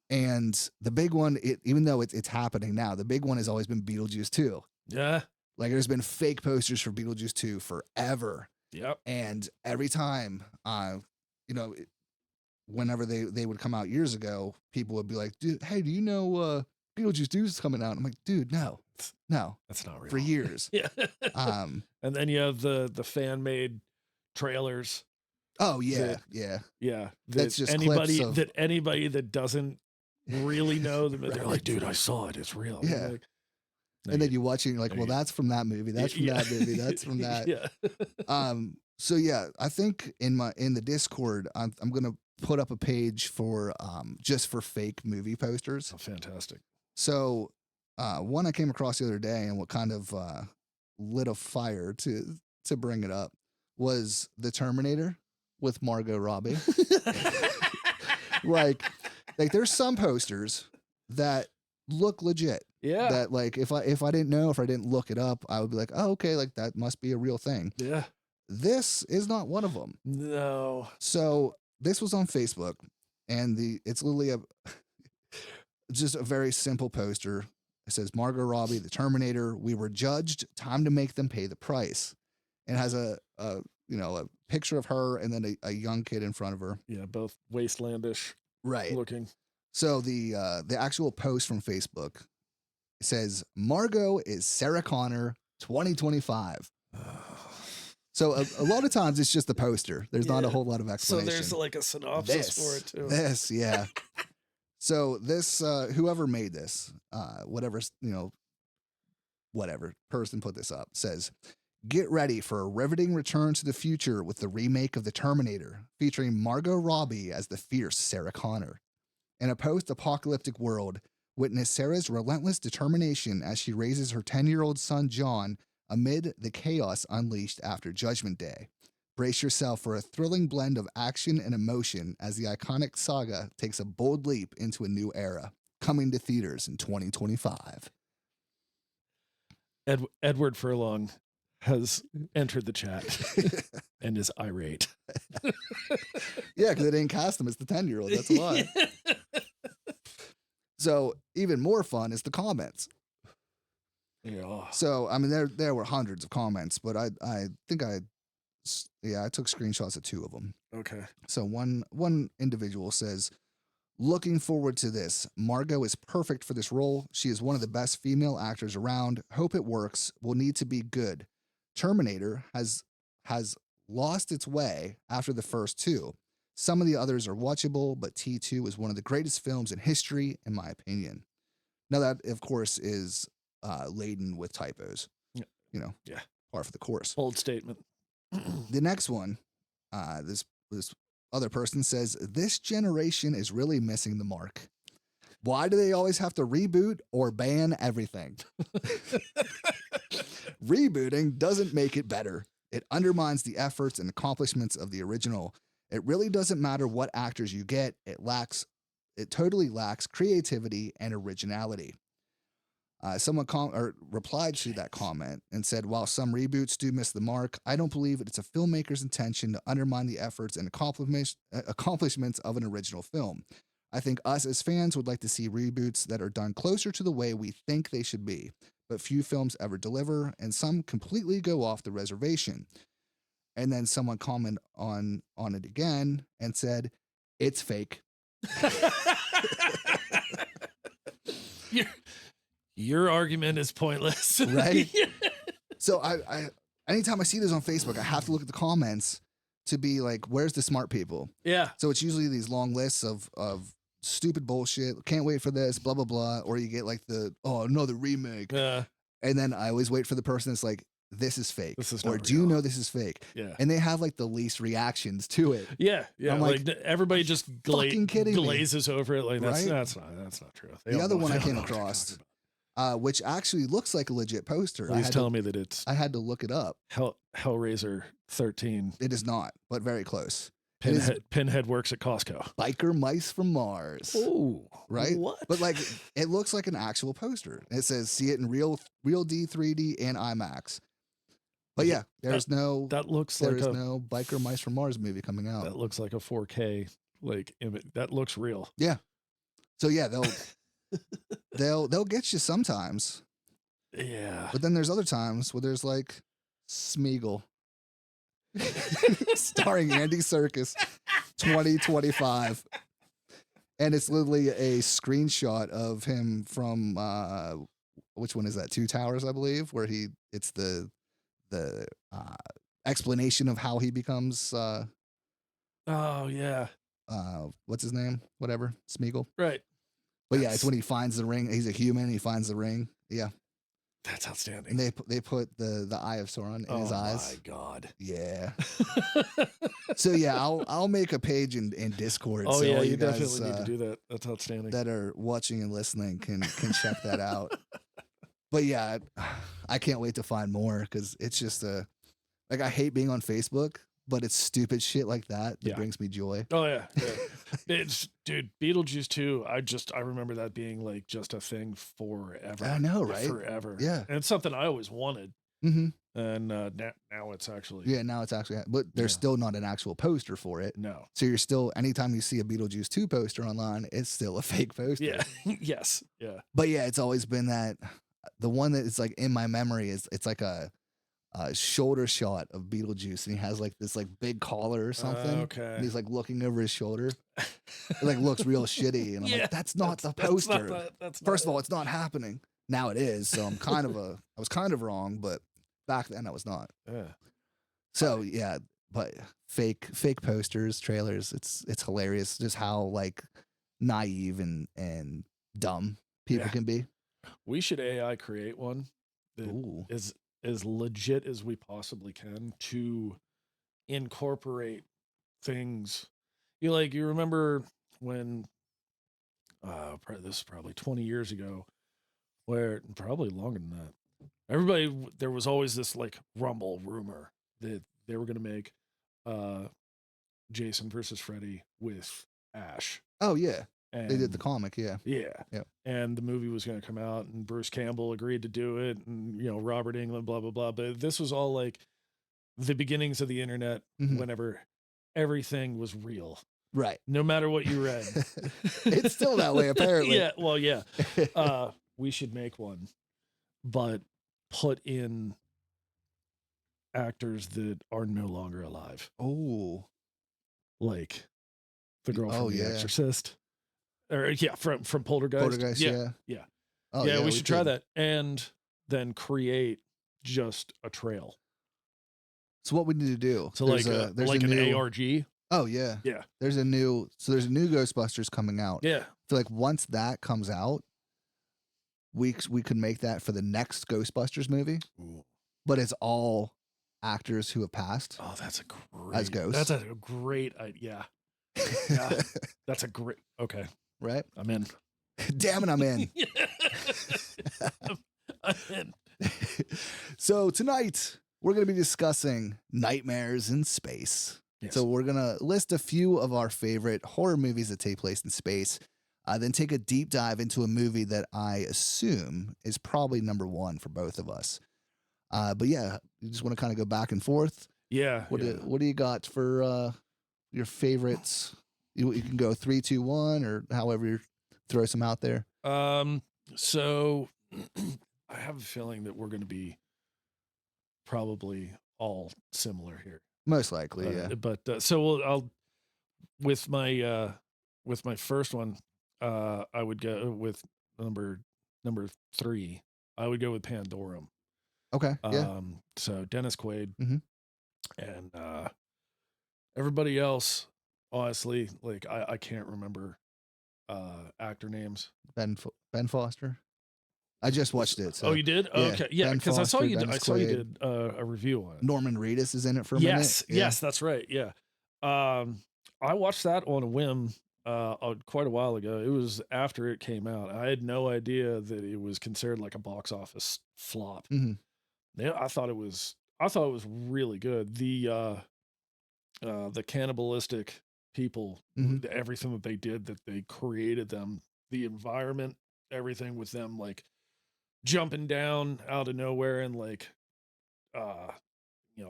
And the big one, even though it's happening now, the big one has always been Beetlejuice 2. Yeah. Like there's been fake posters for Beetlejuice 2 forever. Yep. And every time, whenever they would come out years ago, people would be like, dude, hey, do you know Beetlejuice 2 is coming out? I'm like, dude, no, that's not real. for years. Yeah. And then you have the fan made trailers. Oh yeah, Yeah. That's just clips of... anybody that doesn't really know them, they're like, dude, I saw it. It's real. Yeah. Like, and then you watch it and you're like, well, that's from that movie. That's from that movie. That's from that. Yeah. So yeah, I think in the Discord, I'm gonna put up a page for just for fake movie posters. Oh, fantastic. So one I came across the other day, and what kind of lit a fire to bring it up was the Terminator with Margot Robbie. like there's some posters that look legit. Yeah. That like if I didn't know, if I didn't look it up, I would be like, oh, okay, like that must be a real thing. Yeah. This is not one of them. No. So this was on Facebook, and it's literally just a very simple poster. It says Margot Robbie, the Terminator. We were judged. Time to make them pay the price. And it has a picture of her and then a young kid in front of her. Yeah, both wastelandish looking. So the actual post from Facebook says Margot is Sarah Connor 2025. So a lot of times it's just the poster. There's not a whole lot of explanation. So there's like a synopsis for it too. Yeah. So this whoever made this, whatever person put this up, says, get ready for a riveting return to the future with the remake of The Terminator, featuring Margot Robbie as the fierce Sarah Connor. In a post-apocalyptic world, witness Sarah's relentless determination as she raises her 10-year-old son John amid the chaos unleashed after Judgment Day. Brace yourself for a thrilling blend of action and emotion as the iconic saga takes a bold leap into a new era, coming to theaters in 2025. Edward Furlong has entered the chat and is irate. Yeah, because they didn't cast him as the 10-year-old. That's why. So even more fun is the comments. Yeah. So I mean, there were hundreds of comments, but I think I took screenshots of 2 of them. Okay. So one individual says, looking forward to this. Margot is perfect for this role. She is one of the best female actors around. Hope it works. Will need to be good. Terminator has lost its way after the first 2. Some of the others are watchable, but T2 is one of the greatest films in history, in my opinion. Now that, of course, is laden with typos. Yeah. Par for the course. Bold statement. The next one, this other person says, this generation is really missing the mark. Why do they always have to reboot or ban everything? Rebooting doesn't make it better. It undermines the efforts and accomplishments of the original. It really doesn't matter what actors you get. It totally lacks creativity and originality. Someone replied to that comment and said, while some reboots do miss the mark, I don't believe it's a filmmaker's intention to undermine the efforts and accomplishments of an original film. I think us as fans would like to see reboots that are done closer to the way we think they should be, but few films ever deliver, and some completely go off the reservation. And then someone commented on it again and said, it's fake. Your argument is pointless. Right? So I anytime I see this on Facebook, I have to look at the comments to be like, where's the smart people? Yeah. So it's usually these long lists of stupid bullshit. Can't wait for this, blah, blah, blah. Or you get like another remake. Yeah. And then I always wait for the person that's like, this is fake. This is or not do you real. know this is fake? Yeah. And they have like the least reactions to it. Yeah. Yeah. I'm like "Are everybody just you fucking kidding me?" glazes over it. Like Right? that's not true. They The don't other know- one they I don't came know what they're across, talking about. which actually looks like a legit poster. Please tell me that it's I had to look it up. Hellraiser 13. It is not, but very close. It is Pinhead works at Costco. Biker Mice from Mars. Oh, Right? What? But like, it looks like an actual poster. It says, see it in real D, 3D, and IMAX. But yeah, there's no Biker Mice from Mars movie coming out. That looks like a 4K like image. That looks real. Yeah. So yeah, they'll get you sometimes. Yeah. But then there's other times where there's like Smeagol. Starring Andy Serkis, 2025. And it's literally a screenshot of him from which one is that? Two Towers, I believe, where it's the explanation of how he becomes Oh yeah. What's his name? Whatever. Smeagol. Right. But yeah, it's when he finds the ring. He's a human, he finds the ring. Yeah. That's outstanding. And they put the Eye of Sauron in his eyes. Oh my god. Yeah. So yeah, I'll make a page in Discord. Oh so yeah, all you guys, definitely need to do that. That's outstanding. that are watching and listening can check that out. But yeah, I can't wait to find more because it's just like I hate being on Facebook, but it's stupid shit like that Yeah. brings me joy. Oh yeah. It's dude, Beetlejuice 2, I remember that being like just a thing forever. I know, right? Forever. Yeah. And it's something I always wanted. Mm-hmm. And now it's actually Yeah, now it's actually, but there's Yeah. still not an actual poster for it. no. So you're still, anytime you see a Beetlejuice 2 poster online, it's still a fake poster. Yeah. Yes. Yeah. But yeah, it's always been that the one that is like in my memory is it's like a shoulder shot of Beetlejuice, and he has like this like big collar or something. Okay. And he's like looking over his shoulder. It like looks real shitty, and I'm Yeah, like, that's not the That's poster. not that's First of not all, it's not happening. Now it is, so I was kind of wrong, but back then I was not. it. Yeah. So yeah, but fake posters, trailers, it's hilarious just how like naive and dumb people Yeah. can be. We should AI create one that Ooh. is as legit as we possibly can to incorporate things. You remember when this is probably 20 years ago, where probably longer than that. There was always this like rumor that they were going to make Jason versus Freddy with Ash. Oh yeah, And they did the comic. Yeah. yeah. Yep. And the movie was going to come out, and Bruce Campbell agreed to do it, and Robert Englund, blah blah blah. But this was all like the beginnings of the internet, Mhm. whenever everything was real, Right. no matter what you read. It's still that way, apparently. Yeah. Well, yeah. We should make one, but put in actors that are no longer alive, Oh. like the girl Oh, from The yeah. Exorcist, or from Poltergeist. Poltergeist, yeah. Yeah. Oh, yeah, we should try could. that, and then create just a trail. So what we need to do? So there's there's a an new, ARG. Oh yeah. Yeah. There's a new Ghostbusters coming out. Yeah. I feel like once that comes out, we could make that for the next Ghostbusters movie, but it's all actors who have passed. Oh, that's a great. As ghosts. That's a great idea. Yeah, that's a great. Okay, Right? I'm in. Damn it, I'm in. I'm in. So tonight we're going to be discussing nightmares in space. Yes. So we're going to list a few of our favorite horror movies that take place in space, then take a deep dive into a movie that I assume is probably number one for both of us. But yeah, you just want to kind of go back and forth. Yeah. What do you got for your favorites? You can go 3, 2, 1, or however you throw some out there. So I have a feeling that we're going to be probably all similar here. Most likely, yeah. But so I'll with my first one, I would go with number 3. I would go with Pandorum. Okay, yeah. So Dennis Quaid, Mhm. and everybody else, honestly, like I can't remember actor names. Ben Foster. I just watched it. So. Oh, you did? Yeah, Okay, yeah, Ben because I saw Foster, you. Dennis I saw you Quaid. did a review on it. Norman Reedus is in it for a Yes, minute. Yeah. yes, that's right. Yeah, I watched that on a whim quite a while ago. It was after it came out. I had no idea that it was considered like a box office flop. Mhm. Yeah, I thought it was really good. The cannibalistic people, Mhm. everything that they did, that they created them, the environment, everything with them, like jumping down out of nowhere and like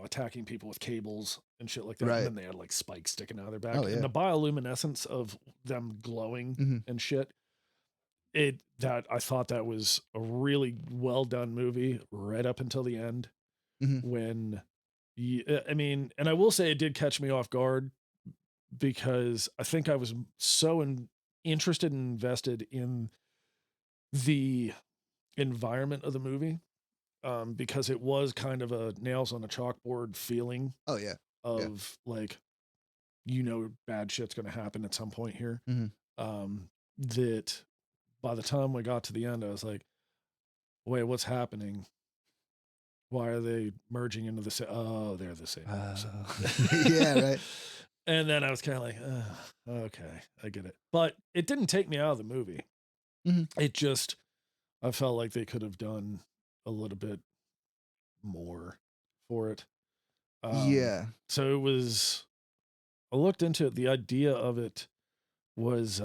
attacking people with cables and shit like that. Right. And then they had like spikes sticking out of their back. Oh, yeah. And the bioluminescence of them glowing Mhm. and shit. I thought that was a really well done movie right up until the end. Mhm. When and I will say it did catch me off guard, because I think I was so interested and invested in the environment of the movie, because it was kind of a nails on a chalkboard feeling Oh, yeah. of like, bad shit's going to happen at some point here. Mhm. That by the time we got to the end, I was like, wait, what's happening? Why are they merging into the same? Oh, they're the same person. Yeah, right. And then I was kind of like, okay, I get it. But it didn't take me out of the movie. Mhm. It just, I felt like they could have done a little bit more for it. Yeah. So I looked into it. The idea of it was,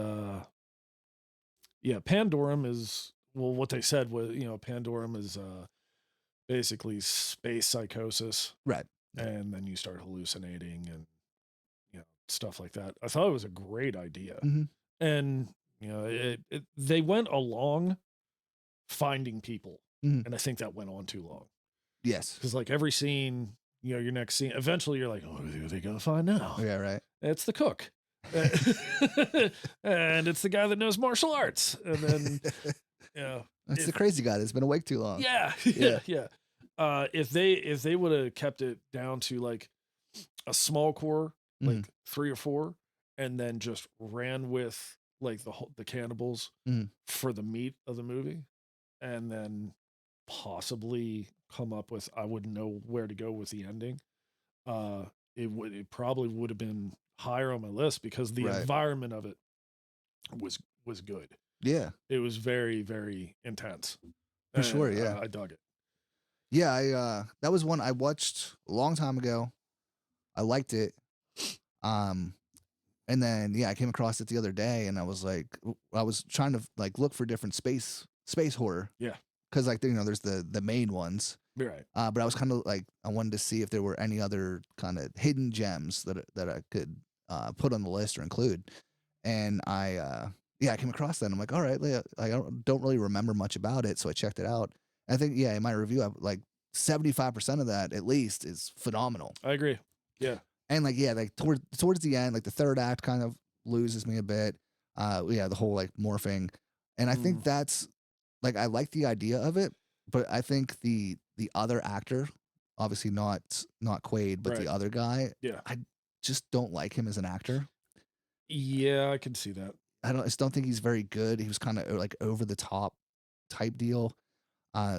Pandorum is, well, what they said was, Pandorum is basically space psychosis. Right. And then you start hallucinating and, stuff like that. I thought it was a great idea. Mhm. And, they went along finding people. Mhm. And I think that went on too long. Yes. Because like every scene, your next scene, eventually you're like, oh, who are they going to find now? Yeah, right. It's the cook. And it's the guy that knows martial arts. And then, That's the crazy guy that's been awake too long. yeah. If they would have kept it down to like a small core, like 3 or 4, and then just ran with like the cannibals for the meat of the movie, and then possibly come up with, I wouldn't know where to go with the ending. It probably would have been higher on my list, because the environment of it was good. Yeah. It was very, very intense. For sure, yeah. I dug it. Yeah, that was one I watched a long time ago. I liked it. And then I came across it the other day, and I was like, I was trying to like look for different space horror. Yeah. Because like there's the main ones. Right. But I was kind of like, I wanted to see if there were any other kind of hidden gems that I could put on the list or include. And I came across that, and I'm like, all right, I don't really remember much about it, so I checked it out. And I think in my review, I like 75% of that at least is phenomenal. I agree. Yeah. And like towards the end, like the third act kind of loses me a bit. The whole like morphing, and I think that's like, I like the idea of it, but I think the other actor, obviously not Quaid, but the other guy, I just don't like him as an actor. Yeah, I can see that. I just don't think he's very good. He was kind of like over the top type deal,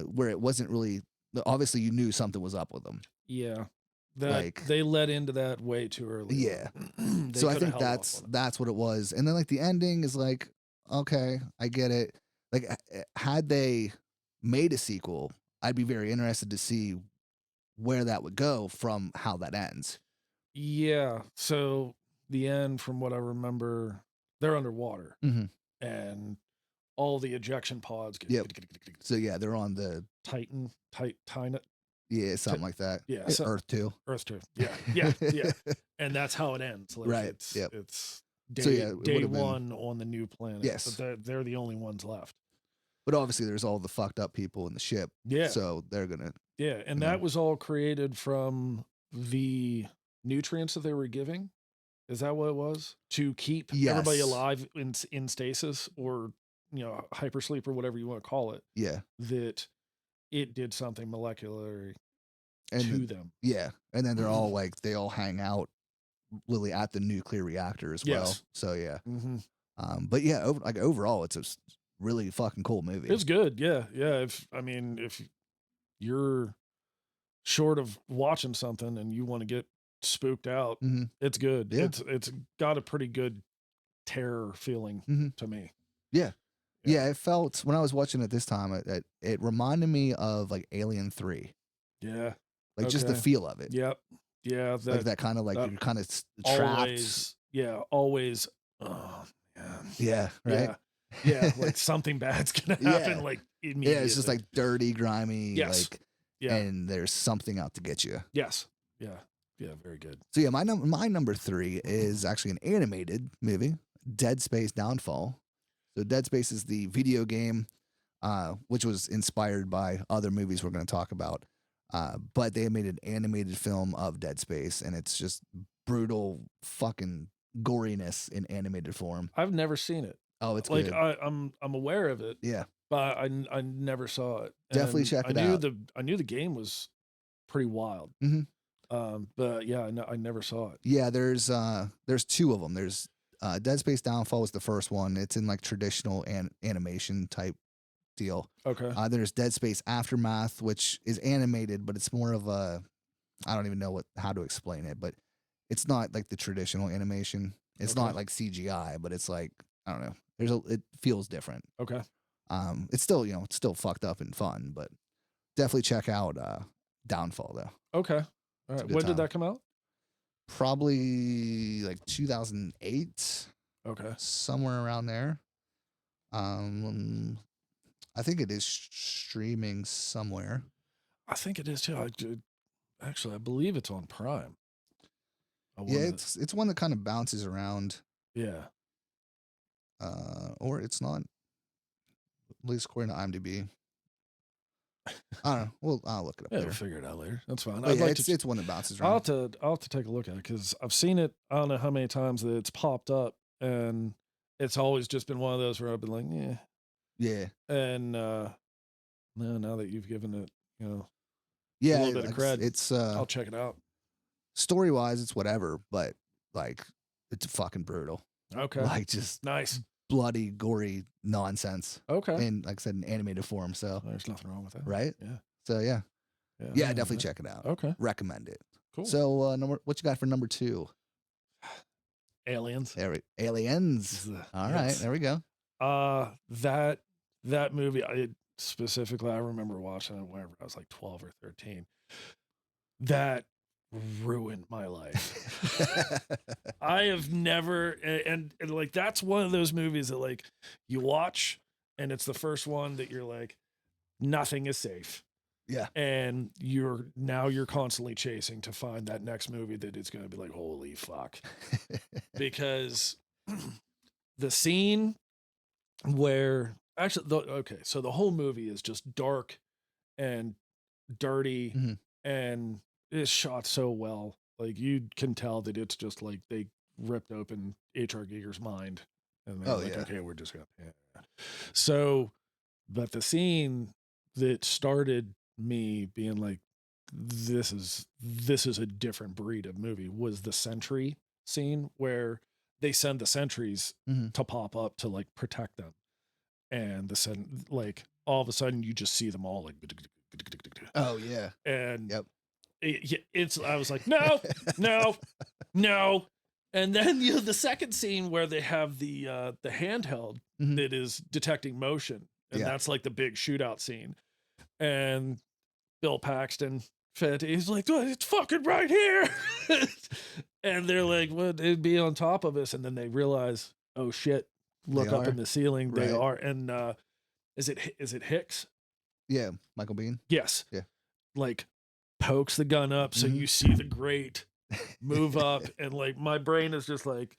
where it wasn't really, obviously you knew something was up with him. Yeah. that like they led into that way too early. yeah. They So I coulda think held off on it. that's what it was. And then like the ending is like, okay, I get it. Like had they made a sequel, I'd be very interested to see where that would go from how that ends. Yeah. So the end, from what I remember, they're underwater Mm-hmm. and all the ejection pods get Yep. So yeah, they're on the tighten. yeah, something like that. Yeah, Yeah, so Earth 2. Earth 2. Yeah, yeah, yeah. And that's how it ends. Like Right. Yep. it's So day yeah, it day would have been one on the new planet. yes. But they're the only ones left. But obviously there's all the fucked up people in the ship. Yeah. So they're gonna Yeah. And you that know. was all created from the nutrients that they were giving. Is that what it was? To keep everybody Yes. alive in stasis, or hypersleep, or whatever you want to call it. Yeah. That it did something molecular And to then, them. yeah. And then they're all like they all hang out literally at the nuclear reactor as well. Yes. So yeah. Mm-hmm. But yeah, overall it's a really fucking cool movie. It's good. Yeah. Yeah. If you're short of watching something and you want to get spooked out, Mm-hmm. it's good. Yeah. It's got a pretty good terror feeling Mm-hmm. to me. Yeah. Yeah. Yeah, it felt when I was watching it this time, it reminded me of like Alien 3. Yeah. Like just the Okay. feel of it. Yep. Yeah. Like that kind of like that you're kind of trapped. always. Yeah. Always. Oh man. Yeah, right. Yeah. Like something bad's gonna happen. Yeah. Like immediately. Yeah, it's just like dirty, grimy, Yes. like Yeah. and there's something out to get you. Yes. Yeah. Yeah. Very good. So yeah, my number 3 is actually an animated movie, Dead Space Downfall. So Dead Space is the video game, which was inspired by other movies we're going to talk about. But they made an animated film of Dead Space, and it's just brutal fucking goriness in animated form. I've never seen it. Oh, it's Like good. I'm aware of it, Yeah, but I never saw it. definitely And check it I knew out. I knew the game was pretty wild. Mhm. But yeah, I never saw it. Yeah, there's 2 of them. There's Dead Space Downfall was the first one. It's in like traditional animation type deal. Okay. There's Dead Space Aftermath, which is animated, but it's more of a I don't even know how to explain it, but it's not like the traditional animation. It's Okay. not like CGI, but it's like I don't know. It feels different. Okay. It's still it's still fucked up and fun, but definitely check out Downfall though. Okay. All It's a right. good When time. did that come out? Probably like 2008, Okay. somewhere around there. I think it is streaming somewhere. I think it is too. Actually, I believe it's on Prime. Yeah, it's one that kind of bounces around. Yeah. Or it's not. At least according to IMDb. I don't know. Well, I'll look it up Yeah, we'll later. figure it out later. That's fine. But I'd yeah, like to. it's one that bounces I'll around. have to take a look at it because I've seen it. I don't know how many times that it's popped up, and it's always just been one of those where I've been like, yeah. Yeah. And now that you've given it, Yeah, a little bit of cred, it's I'll check it out. story wise, it's whatever, but like it's fucking brutal. Okay. Like just Nice. bloody, gory nonsense. Okay. And like I said, in animated form. So There's nothing wrong with that. right. Yeah. So yeah, Yeah. definitely check it out. Okay. Recommend it. Cool. So what you got for number 2? Aliens. Aliens. All right, there we go. That movie, I remember watching it whenever I was like 12 or 13. That ruined my life. I have never, and like that's one of those movies that like you watch, and it's the first one that you're like, nothing is safe. Yeah. And you're constantly chasing to find that next movie that it's going to be like, holy fuck. Because the scene where so the whole movie is just dark and dirty Mhm. and it's shot so well. Like you can tell that it's just like they ripped open H.R. Giger's mind and they're like, yeah. okay, we're just going to. So, but the scene that started me being like, this is a different breed of movie was the sentry scene where they send the sentries Mhm. to pop up to like protect them. And like all of a sudden you just see them all like, Oh yeah. and Yep. I was like, no, no, no. And then the second scene where they have the handheld Mhm. that is detecting motion, and Yeah. that's like the big shootout scene. And Bill Paxton, he's like, "Oh, it's fucking right here," and they're like, "Well, it'd be on top of us," and then they realize, "Oh shit! Look They up are? in the ceiling, they Right. are." And is it Hicks? Yeah, Michael Biehn. Yes. Yeah. Like pokes the gun up so Mhm. you see the grate move up, and like my brain is just like,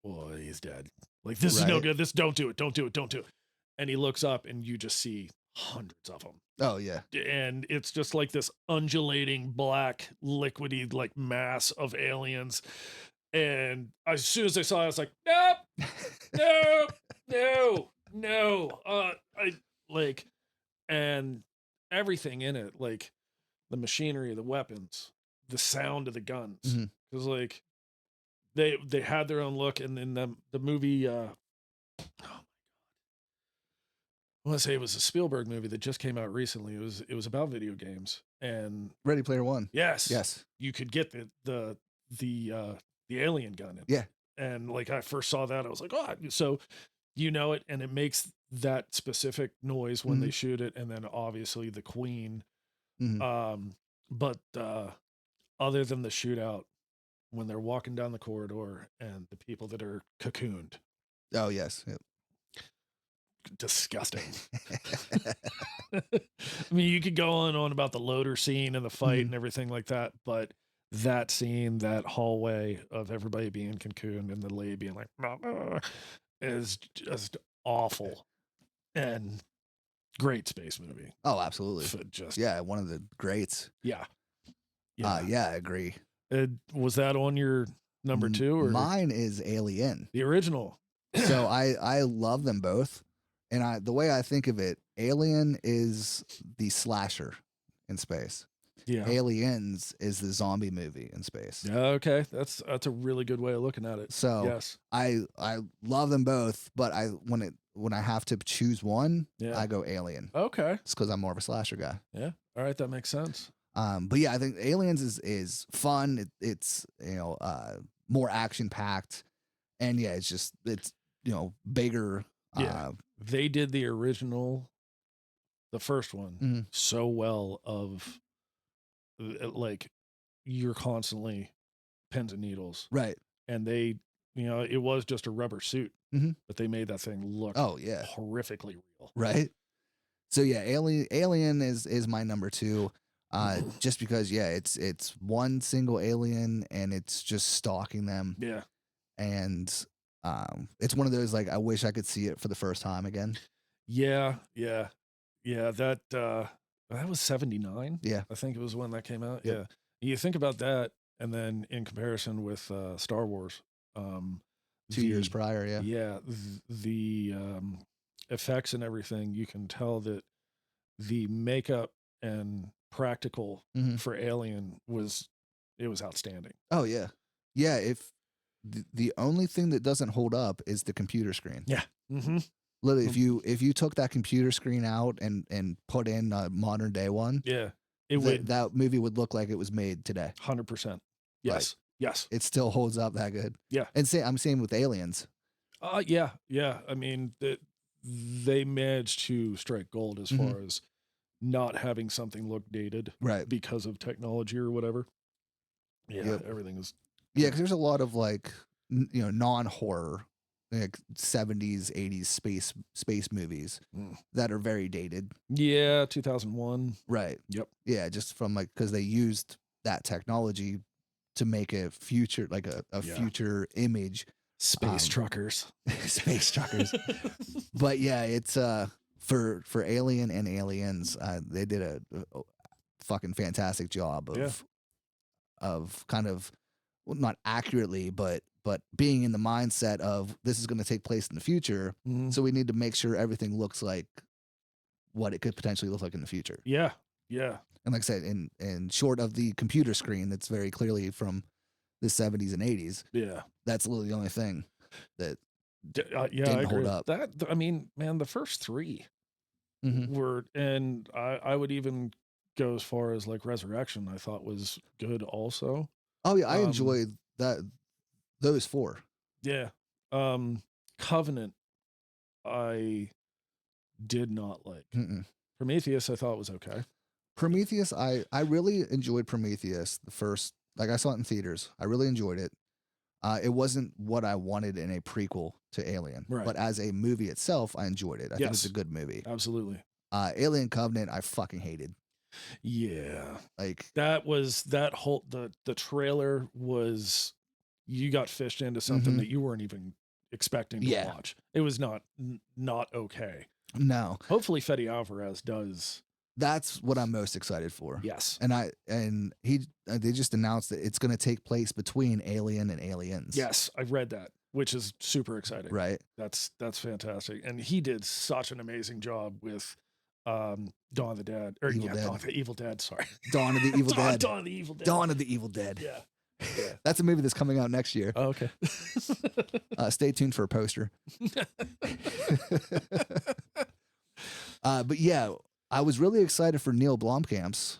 "Oh, he's dead. Like this is no Right. good. This don't do it. Don't do it. Don't do it." And he looks up, and you just see hundreds of them. Oh, yeah. And it's just like this undulating black liquidy like mass of aliens. And as soon as I saw it, I was like, nope, no, no, no. I like, and everything in it, like the machinery, the weapons, the sound of the guns, Mhm. because like they had their own look. And then the movie, I want to say it was a Spielberg movie that just came out recently. It was about video games, and Ready Player One. yes, Yes. you could get the alien gun in. Yeah. And like I first saw that, I was like, oh, so you know it, and it makes that specific noise when they Mhm. shoot it, and then obviously the Queen. Mhm. But other than the shootout, when they're walking down the corridor and the people that are cocooned, Oh, yes. Yep. disgusting. I mean, you could go on and on about the loader scene and the fight Mhm. and everything like that, but that scene, that hallway of everybody being cocooned and the lady being like, "Mama," is just awful. And great space movie. Oh, absolutely. Just Yeah, one of the greats. yeah. Yeah, I agree. Was that on your number two or Mine is Alien. the original? So I love them both. And the way I think of it, Alien is the slasher in space. Yeah. Aliens is the zombie movie in space. Yeah, okay. That's a really good way of looking at it. So Yes. I love them both, but when I have to choose one, Yeah. I go Alien. Okay. It's because I'm more of a slasher guy. Yeah. All right, that makes sense. But yeah, I think Aliens is fun. It's more action packed, and yeah, it's bigger. Yeah. They did the original, the first one, Mhm. so well of like you're constantly pins and needles. Right. And they, it was just a rubber suit, Mhm. but they made that thing look Oh yeah. horrifically real. Right. So yeah, Alien is my number two. Just because it's one single alien and it's just stalking them, Yeah. and it's one of those like I wish I could see it for the first time again. Yeah. Yeah. Yeah. That was 79. Yeah. I think it was when that came out. Yep. Yeah. You think about that, and then in comparison with Star Wars, 2 years prior, yeah. yeah, the effects and everything, you can tell that the makeup and practical Mhm. for Alien was outstanding. Oh yeah, yeah. If the only thing that doesn't hold up is the computer screen. Yeah. Mm-hmm. Literally, if you took that computer screen out and put in a modern day one, Yeah. It would that movie would look like it was made today. 100%. Yes. Yes. It still holds up that good. Yeah. And I'm saying with Aliens. Yeah. Yeah. I mean, they managed to strike gold as Mhm. far as not having something look dated Right. because of technology or whatever. Yeah. Yep. Everything is. Yeah, because there's a lot of like non-horror, like 70s, 80s space movies that are very dated. Yeah. 2001. Right. Yep. Yeah, just from like because they used that technology to make a future like a Yeah. future image. Space truckers. Space truckers. But yeah, it's for Alien and Aliens, they did a fucking fantastic job of kind of, well, not accurately, but being in the mindset of this is going to take place in the future, Mhm. so we need to make sure everything looks like what it could potentially look like in the future. Yeah. Yeah. And like I said, in short of the computer screen that's very clearly from the 70s and 80s, Yeah. that's literally the only thing that Yeah. I didn't agree. hold up. That, I mean, man, the first three Mhm. were, and I would even go as far as like Resurrection. I thought was good also. Oh yeah, I Um, enjoyed those 4. Yeah. Covenant, I did not like. Mm-mm. Prometheus, I thought was okay. Prometheus, I really enjoyed Prometheus. The first, like I saw it in theaters. I really enjoyed it. It wasn't what I wanted in a prequel to Alien, Right. but as a movie itself, I enjoyed it. I think it's a Yes. good movie. Absolutely. Alien Covenant, I fucking hated. Yeah. Like That was that whole the trailer was, you got fished into something Mhm. that you weren't even expecting to Yeah. watch. It was not okay. no, Hopefully Fede Alvarez does. that's what I'm most excited for. Yes. And they just announced that it's going to take place between Alien and Aliens. Yes, I've read that, which is super exciting. Right. That's fantastic. And he did such an amazing job with Dawn of the Dead. Or Evil yeah, Dead. Dawn of the Evil Dead, sorry. Dawn of the Evil Dead. Dawn of the Evil Dead. Dawn of the Evil Dead. Yeah. Yeah. That's a movie that's coming out next year. Oh, okay. Stay tuned for a poster. But yeah, I was really excited for Neil Blomkamp's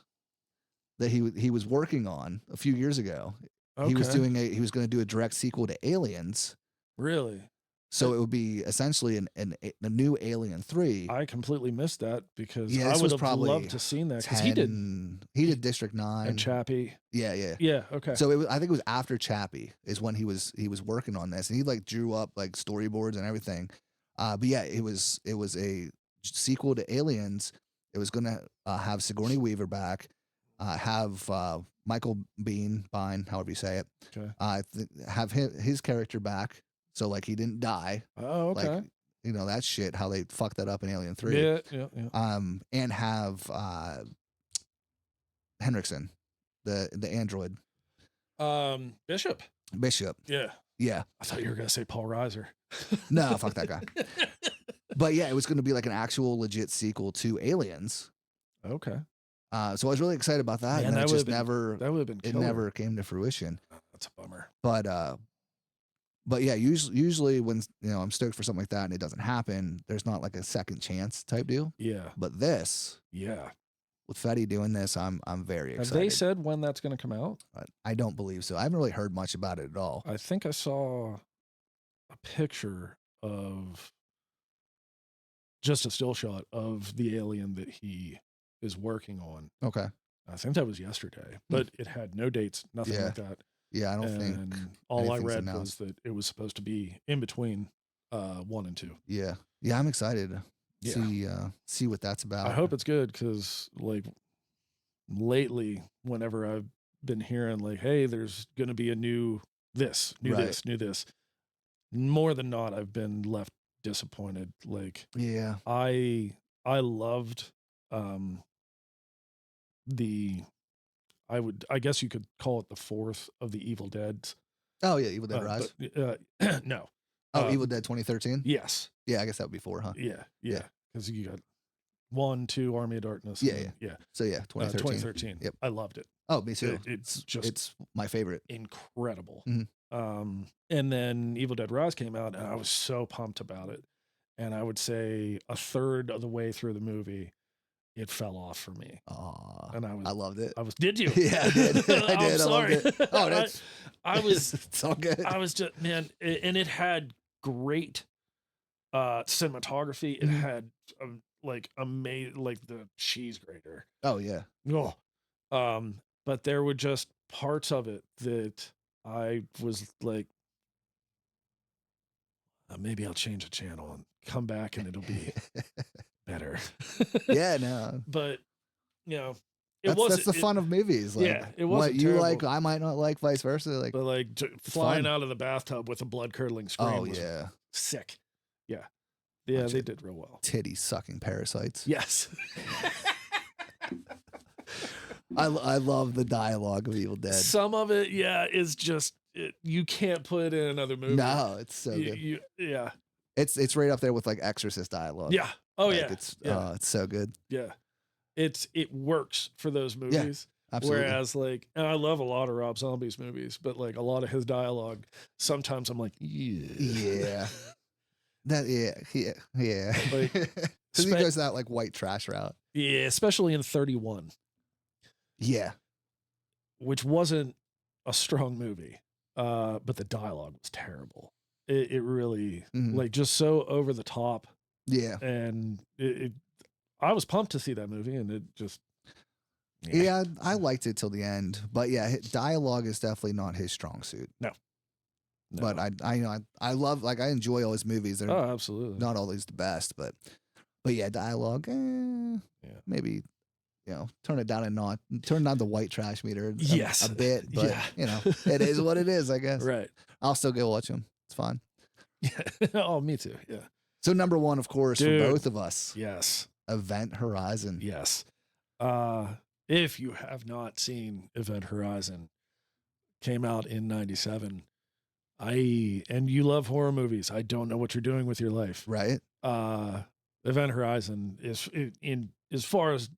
that he was working on a few years ago. Okay. He was going to do a direct sequel to Aliens. Really? So it would be essentially a new Alien 3. I completely missed that because Yeah, I this would was have probably loved to seen that because 10 he did District 9 and Chappie. Yeah. Yeah. Okay. So I think it was after Chappie is when he was working on this, and he like drew up like storyboards and everything. But yeah, it was a sequel to Aliens. It was gonna have Sigourney Weaver back, have Michael Biehn, however you say it, have his character back. So like he didn't die. Oh, okay. Like, you know that shit how they fucked that up in Alien 3. Yeah. And have Henriksen, the android. Bishop. Yeah. I thought you were gonna say Paul Reiser. No, fuck that guy. But yeah, it was going to be like an actual legit sequel to Aliens. Okay. So I was really excited about that. Man, And then that it just would have been it killer. never came to fruition. Oh, that's a bummer. But yeah, usually when I'm stoked for something like that and it doesn't happen, there's not like a second chance type deal. Yeah. But this, Yeah. with Fetty doing this, I'm very excited. Have they said when that's going to come out? I don't believe so. I haven't really heard much about it at all. I think I saw a picture of just a still shot of the alien that he is working on. Okay. I think that was yesterday, but it had no dates, nothing like that. Yeah, I don't think. And all I anything's read announced. was that it was supposed to be in between 1 and 2. Yeah, I'm excited to see what that's about. I hope it's good because like lately, whenever I've been hearing like, hey, there's going to be a new this, new this, more than not, I've been left disappointed. Like, yeah, I loved I guess you could call it the fourth of the Evil Deads. Oh yeah, Evil Dead Rise. But, no. Evil Dead 2013. Yes. Yeah, I guess that would be 4, huh? Yeah. Because you got 1, 2, Army of Darkness. Yeah. So yeah, 2013. 2013. Yep. I loved it. Oh, me too. It's my favorite. Incredible. Mm-hmm. And then Evil Dead Rise came out, and I was so pumped about it. And I would say a third of the way through the movie, it fell off for me. And I loved it. Did you? Yeah, I did. I did. I'm sorry. I loved it. Oh, I was. It's all good. I was just, man, and it had great cinematography. It had like amazing, like the cheese grater. Oh yeah. Oh, but there were just parts of it that I was like, maybe I'll change the channel and come back and it'll be better. Yeah, no. But that's the fun of movies. Like, it wasn't what you terrible. like, I might not like, vice versa. Like, but like flying out of the bathtub with a blood curdling scream. Was sick. Yeah, they did real well. Titty sucking parasites. Yes. I love the dialogue of Evil Dead. Some of it, is just you can't put it in another movie. No, it's so good. It's right up there with like Exorcist dialogue. Yeah. Oh like, yeah. It's so good. Yeah. It works for those movies. Absolutely. Whereas like, and I love a lot of Rob Zombie's movies, but like a lot of his dialogue, sometimes I'm like, yeah. Yeah. Like, Because he goes that like white trash route. Yeah, especially in 31. Yeah. which wasn't a strong movie, but the dialogue was terrible. It really Mhm. just so over the top, Yeah. and I was pumped to see that movie, and it just Yeah, I liked it till the end, but yeah, dialogue is definitely not his strong suit. No. But I love, like, I enjoy all his movies. They're absolutely not always the best, but yeah, dialogue, maybe, turn it down turn down the white trash meter a bit, but it is what it is, I guess. Right. I'll still go watch him. It's fine. Yeah. Oh, me too. Yeah. So number one, of course, Dude. for both of us, Yes. Event Horizon. Yes. If you have not seen Event Horizon, came out in 97. And you love horror movies. I don't know what you're doing with your life. Right. Event Horizon is in as far as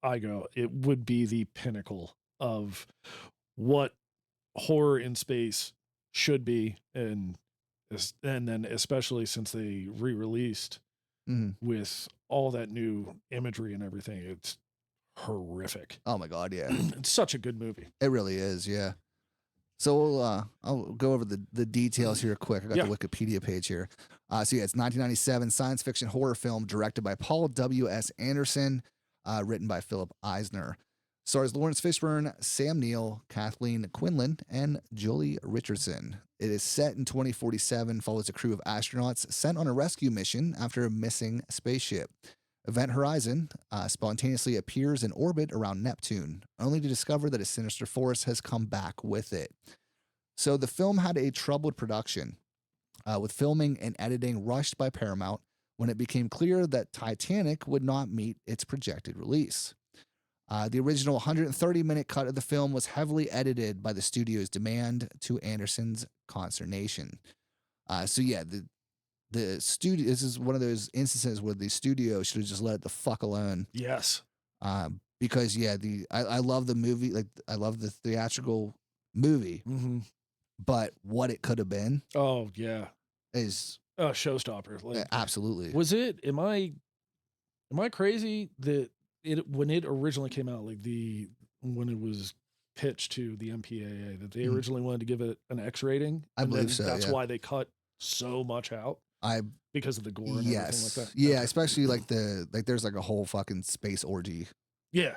I go, it would be the pinnacle of what horror in space should be, and then especially since they re-released with all that new imagery and everything, it's horrific. Oh my God, yeah. It's such a good movie. It really is, yeah. So I'll go over the details here quick. I got the Wikipedia page here. So yeah, it's 1997 science fiction horror film directed by Paul W.S. Anderson, written by Philip Eisner. Stars Lawrence Fishburne, Sam Neill, Kathleen Quinlan, and Jolie Richardson. It is set in 2047, follows a crew of astronauts sent on a rescue mission after a missing spaceship. Event Horizon spontaneously appears in orbit around Neptune, only to discover that a sinister force has come back with it. So the film had a troubled production, with filming and editing rushed by Paramount when it became clear that Titanic would not meet its projected release. The original 130-minute cut of the film was heavily edited by the studio's demand, to Anderson's consternation. So yeah, the studio, this is one of those instances where the studio should have just let it the fuck alone. Yes. Because I love the movie, like I love the theatrical movie, but what it could have been. Oh yeah. Is a showstopper. Like, absolutely. Was it? Am I crazy that when it originally came out, when it was pitched to the MPAA, that they originally wanted to give it an X rating? I believe so. That's why they cut so much out. Because of the gore and everything like that. Yeah, especially there's like a whole fucking space orgy. Yeah.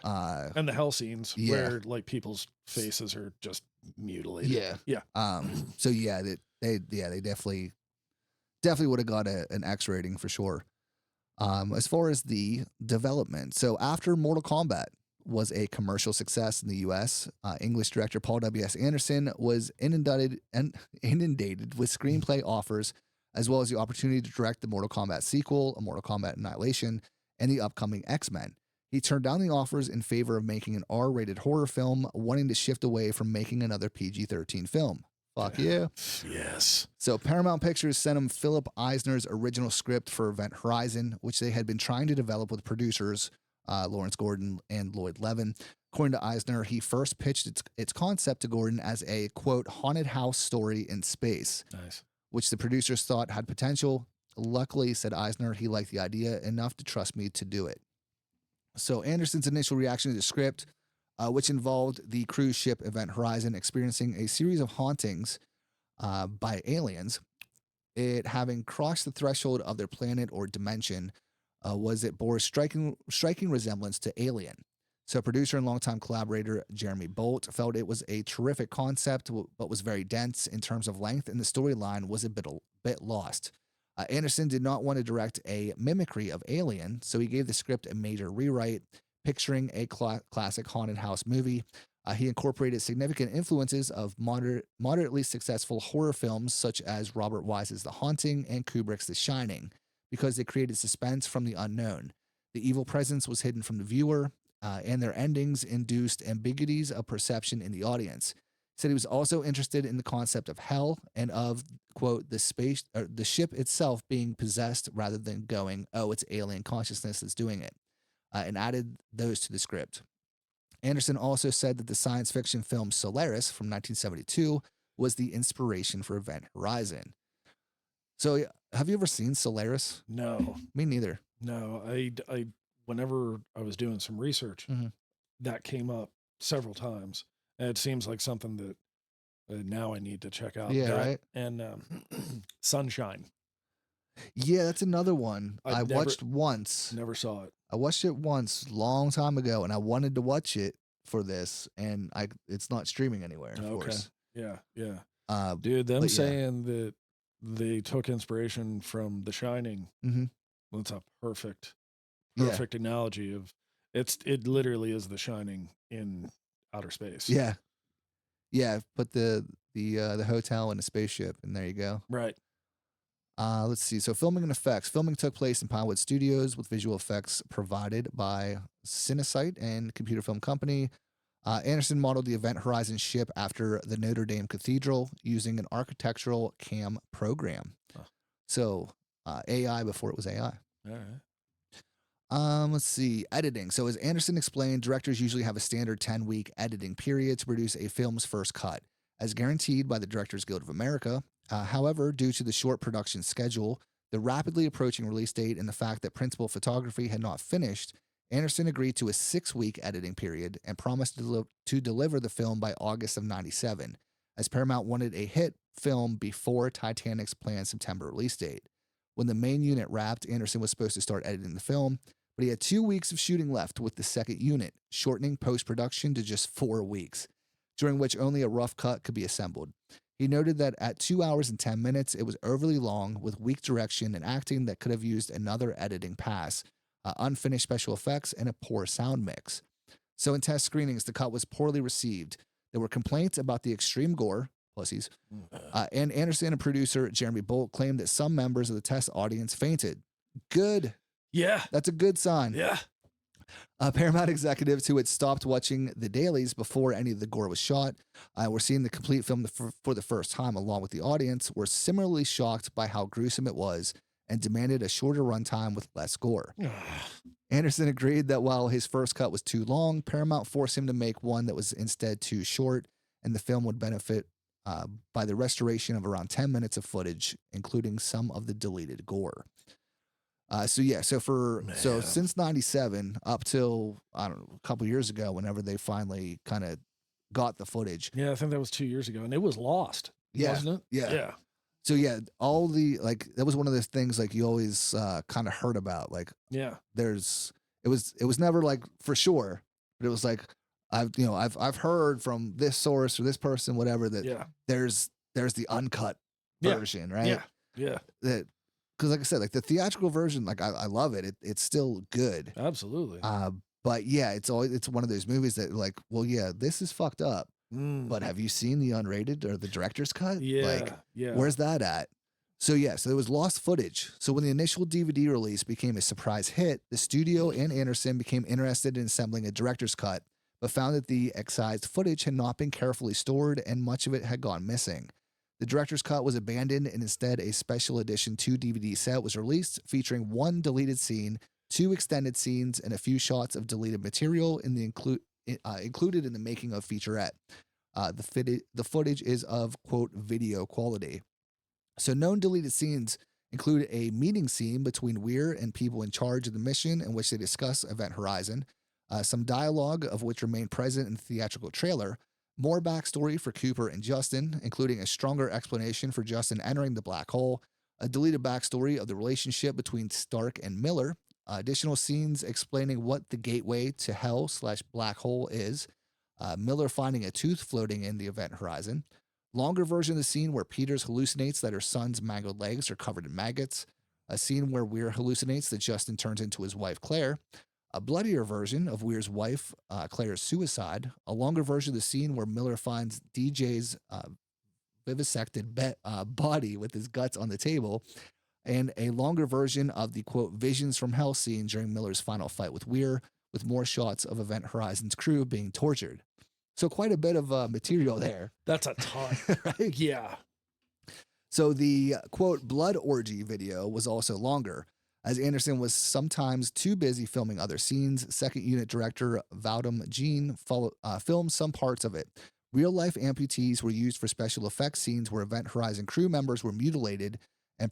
And the hell scenes where like people's faces are just mutilated. Yeah. Yeah. So yeah, they definitely would have got an X rating for sure. As far as the development, so after Mortal Kombat was a commercial success in the U.S., English director Paul W.S. Anderson was inundated with screenplay offers, as well as the opportunity to direct the Mortal Kombat sequel, a Mortal Kombat Annihilation, and the upcoming X-Men. He turned down the offers in favor of making an R-rated horror film, wanting to shift away from making another PG-13 film. Fuck you. Yes. So Paramount Pictures sent him Philip Eisner's original script for Event Horizon, which they had been trying to develop with producers Lawrence Gordon and Lloyd Levin. According to Eisner, he first pitched its concept to Gordon as a, quote, haunted house story in space. Nice. Which the producers thought had potential. Luckily, said Eisner, he liked the idea enough to trust me to do it. So Anderson's initial reaction to the script, which involved the cruise ship Event Horizon experiencing a series of hauntings by aliens, it having crossed the threshold of their planet or dimension, was it bore striking resemblance to Alien. So producer and longtime collaborator Jeremy Bolt felt it was a terrific concept, but was very dense in terms of length, and the storyline was a bit lost. Anderson did not want to direct a mimicry of Alien, so he gave the script a major rewrite, picturing a classic haunted house movie. He incorporated significant influences of moderately successful horror films such as Robert Wise's The Haunting and Kubrick's The Shining, because they created suspense from the unknown. The evil presence was hidden from the viewer, and their endings induced ambiguities of perception in the audience. He said he was also interested in the concept of hell and of, quote, the ship itself being possessed rather than going, oh, it's alien consciousness that's doing it, and added those to the script. Anderson also said that the science fiction film Solaris from 1972 was the inspiration for Event Horizon. So, have you ever seen Solaris? No. Me neither. No, I whenever I was doing some research, that came up several times, and it seems like something that now I need to check out. Yeah, That right. and Sunshine. Yeah, that's another one I I never- watched once. Never saw it. I watched it once, long time ago, and I wanted to watch it for this, and it's not streaming anywhere, of course. Yeah, yeah. Uh, Dude, them but yeah. saying that they took inspiration from The Shining. Mhm. That's a perfect Yeah. analogy of it literally is The Shining in outer space. Yeah. Yeah, put the hotel in a spaceship, and there you go. Right. Let's see. So filming and effects. Filming took place in Pinewood Studios with visual effects provided by Cinesite and Computer Film Company. Anderson modeled the Event Horizon ship after the Notre Dame Cathedral using an architectural CAM program. Huh. So AI before it was AI. All right. Let's see. Editing. So as Anderson explained, directors usually have a standard 10-week editing period to produce a film's first cut, as guaranteed by the Directors Guild of America. However, due to the short production schedule, the rapidly approaching release date, and the fact that principal photography had not finished, Anderson agreed to a 6-week editing period and promised to deliver the film by August of '97, as Paramount wanted a hit film before Titanic's planned September release date. When the main unit wrapped, Anderson was supposed to start editing the film, but he had 2 weeks of shooting left with the second unit, shortening post-production to just 4 weeks, during which only a rough cut could be assembled. He noted that at 2 hours and 10 minutes, it was overly long, with weak direction and acting that could have used another editing pass, unfinished special effects, and a poor sound mix. So in test screenings, the cut was poorly received. There were complaints about the extreme gore, pussies, and Anderson and producer Jeremy Bolt claimed that some members of the test audience fainted. Good. Yeah. That's a good sign. Yeah. Paramount executives who had stopped watching the dailies before any of the gore was shot were seeing the complete film for the first time along with the audience, were similarly shocked by how gruesome it was and demanded a shorter runtime with less gore. Anderson agreed that while his first cut was too long, Paramount forced him to make one that was instead too short, and the film would benefit by the restoration of around 10 minutes of footage, including some of the deleted gore. So since '97 up till, I don't know, a couple years ago, whenever they finally kind of got the footage. Yeah, I think that was 2 years ago, and it was lost, wasn't it? Yeah. Yeah. So yeah, all the, like, that was one of those things like you always kind of heard about. Like, Yeah. it was never like for sure, but it was like I've heard from this source or this person, whatever, that there's the uncut version, right? Yeah. Yeah. That, because like I said, like the theatrical version, like I love it. It's still good. Absolutely. But yeah, it's one of those movies that like, well, yeah, this is fucked up. But have you seen the unrated or the director's cut? Yeah. Like, yeah. where's that at? So yeah, so there was lost footage. So when the initial DVD release became a surprise hit, the studio and Anderson became interested in assembling a director's cut, but found that the excised footage had not been carefully stored and much of it had gone missing. The director's cut was abandoned, and instead a special edition 2 DVD set was released featuring 1 deleted scene, 2 extended scenes, and a few shots of deleted material in the included in the making of featurette. The footage is of, quote, video quality. So known deleted scenes include a meeting scene between Weir and people in charge of the mission in which they discuss Event Horizon, some dialogue of which remained present in the theatrical trailer, more backstory for Cooper and Justin, including a stronger explanation for Justin entering the black hole, a deleted backstory of the relationship between Stark and Miller, additional scenes explaining what the gateway to hell/black hole is, Miller finding a tooth floating in the Event Horizon, longer version of the scene where Peters hallucinates that her son's mangled legs are covered in maggots, a scene where Weir hallucinates that Justin turns into his wife Claire, a bloodier version of Weir's wife, Claire's suicide, a longer version of the scene where Miller finds DJ's vivisected body with his guts on the table, and a longer version of the, quote, visions from hell scene during Miller's final fight with Weir, with more shots of Event Horizon's crew being tortured. So quite a bit of material there. That's a ton. Right? Yeah. So the, quote, blood orgy video was also longer, as Anderson was sometimes too busy filming other scenes. Second unit director Vadim Jean filmed some parts of it. Real-life amputees were used for special effects scenes where Event Horizon crew members were mutilated, and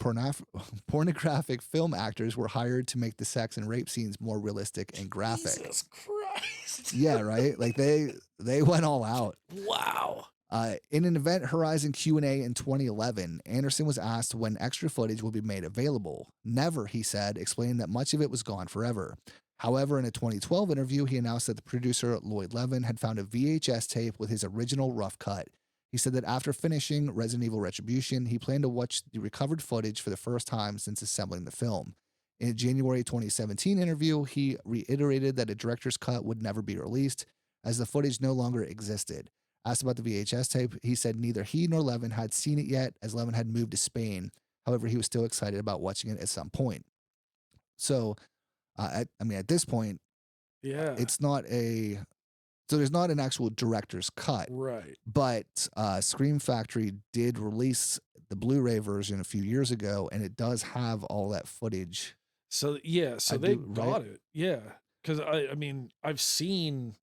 pornographic film actors were hired to make the sex and rape scenes more realistic and graphic. Jesus Christ. Yeah, right? Like they went all out. Wow. In an Event Horizon Q&A in 2011, Anderson was asked when extra footage will be made available. Never, he said, explaining that much of it was gone forever. However, in a 2012 interview, he announced that the producer, Lloyd Levin, had found a VHS tape with his original rough cut. He said that after finishing Resident Evil Retribution, he planned to watch the recovered footage for the first time since assembling the film. In a January 2017 interview, he reiterated that a director's cut would never be released, as the footage no longer existed. Asked about the VHS tape, he said neither he nor Levin had seen it yet, as Levin had moved to Spain. However, he was still excited about watching it at some point. So, at this point, Yeah. it's not so there's not an actual director's cut. Right. But Scream Factory did release the Blu-ray version a few years ago, and it does have all that footage. So yeah, so they got it. Yeah. Because I've seen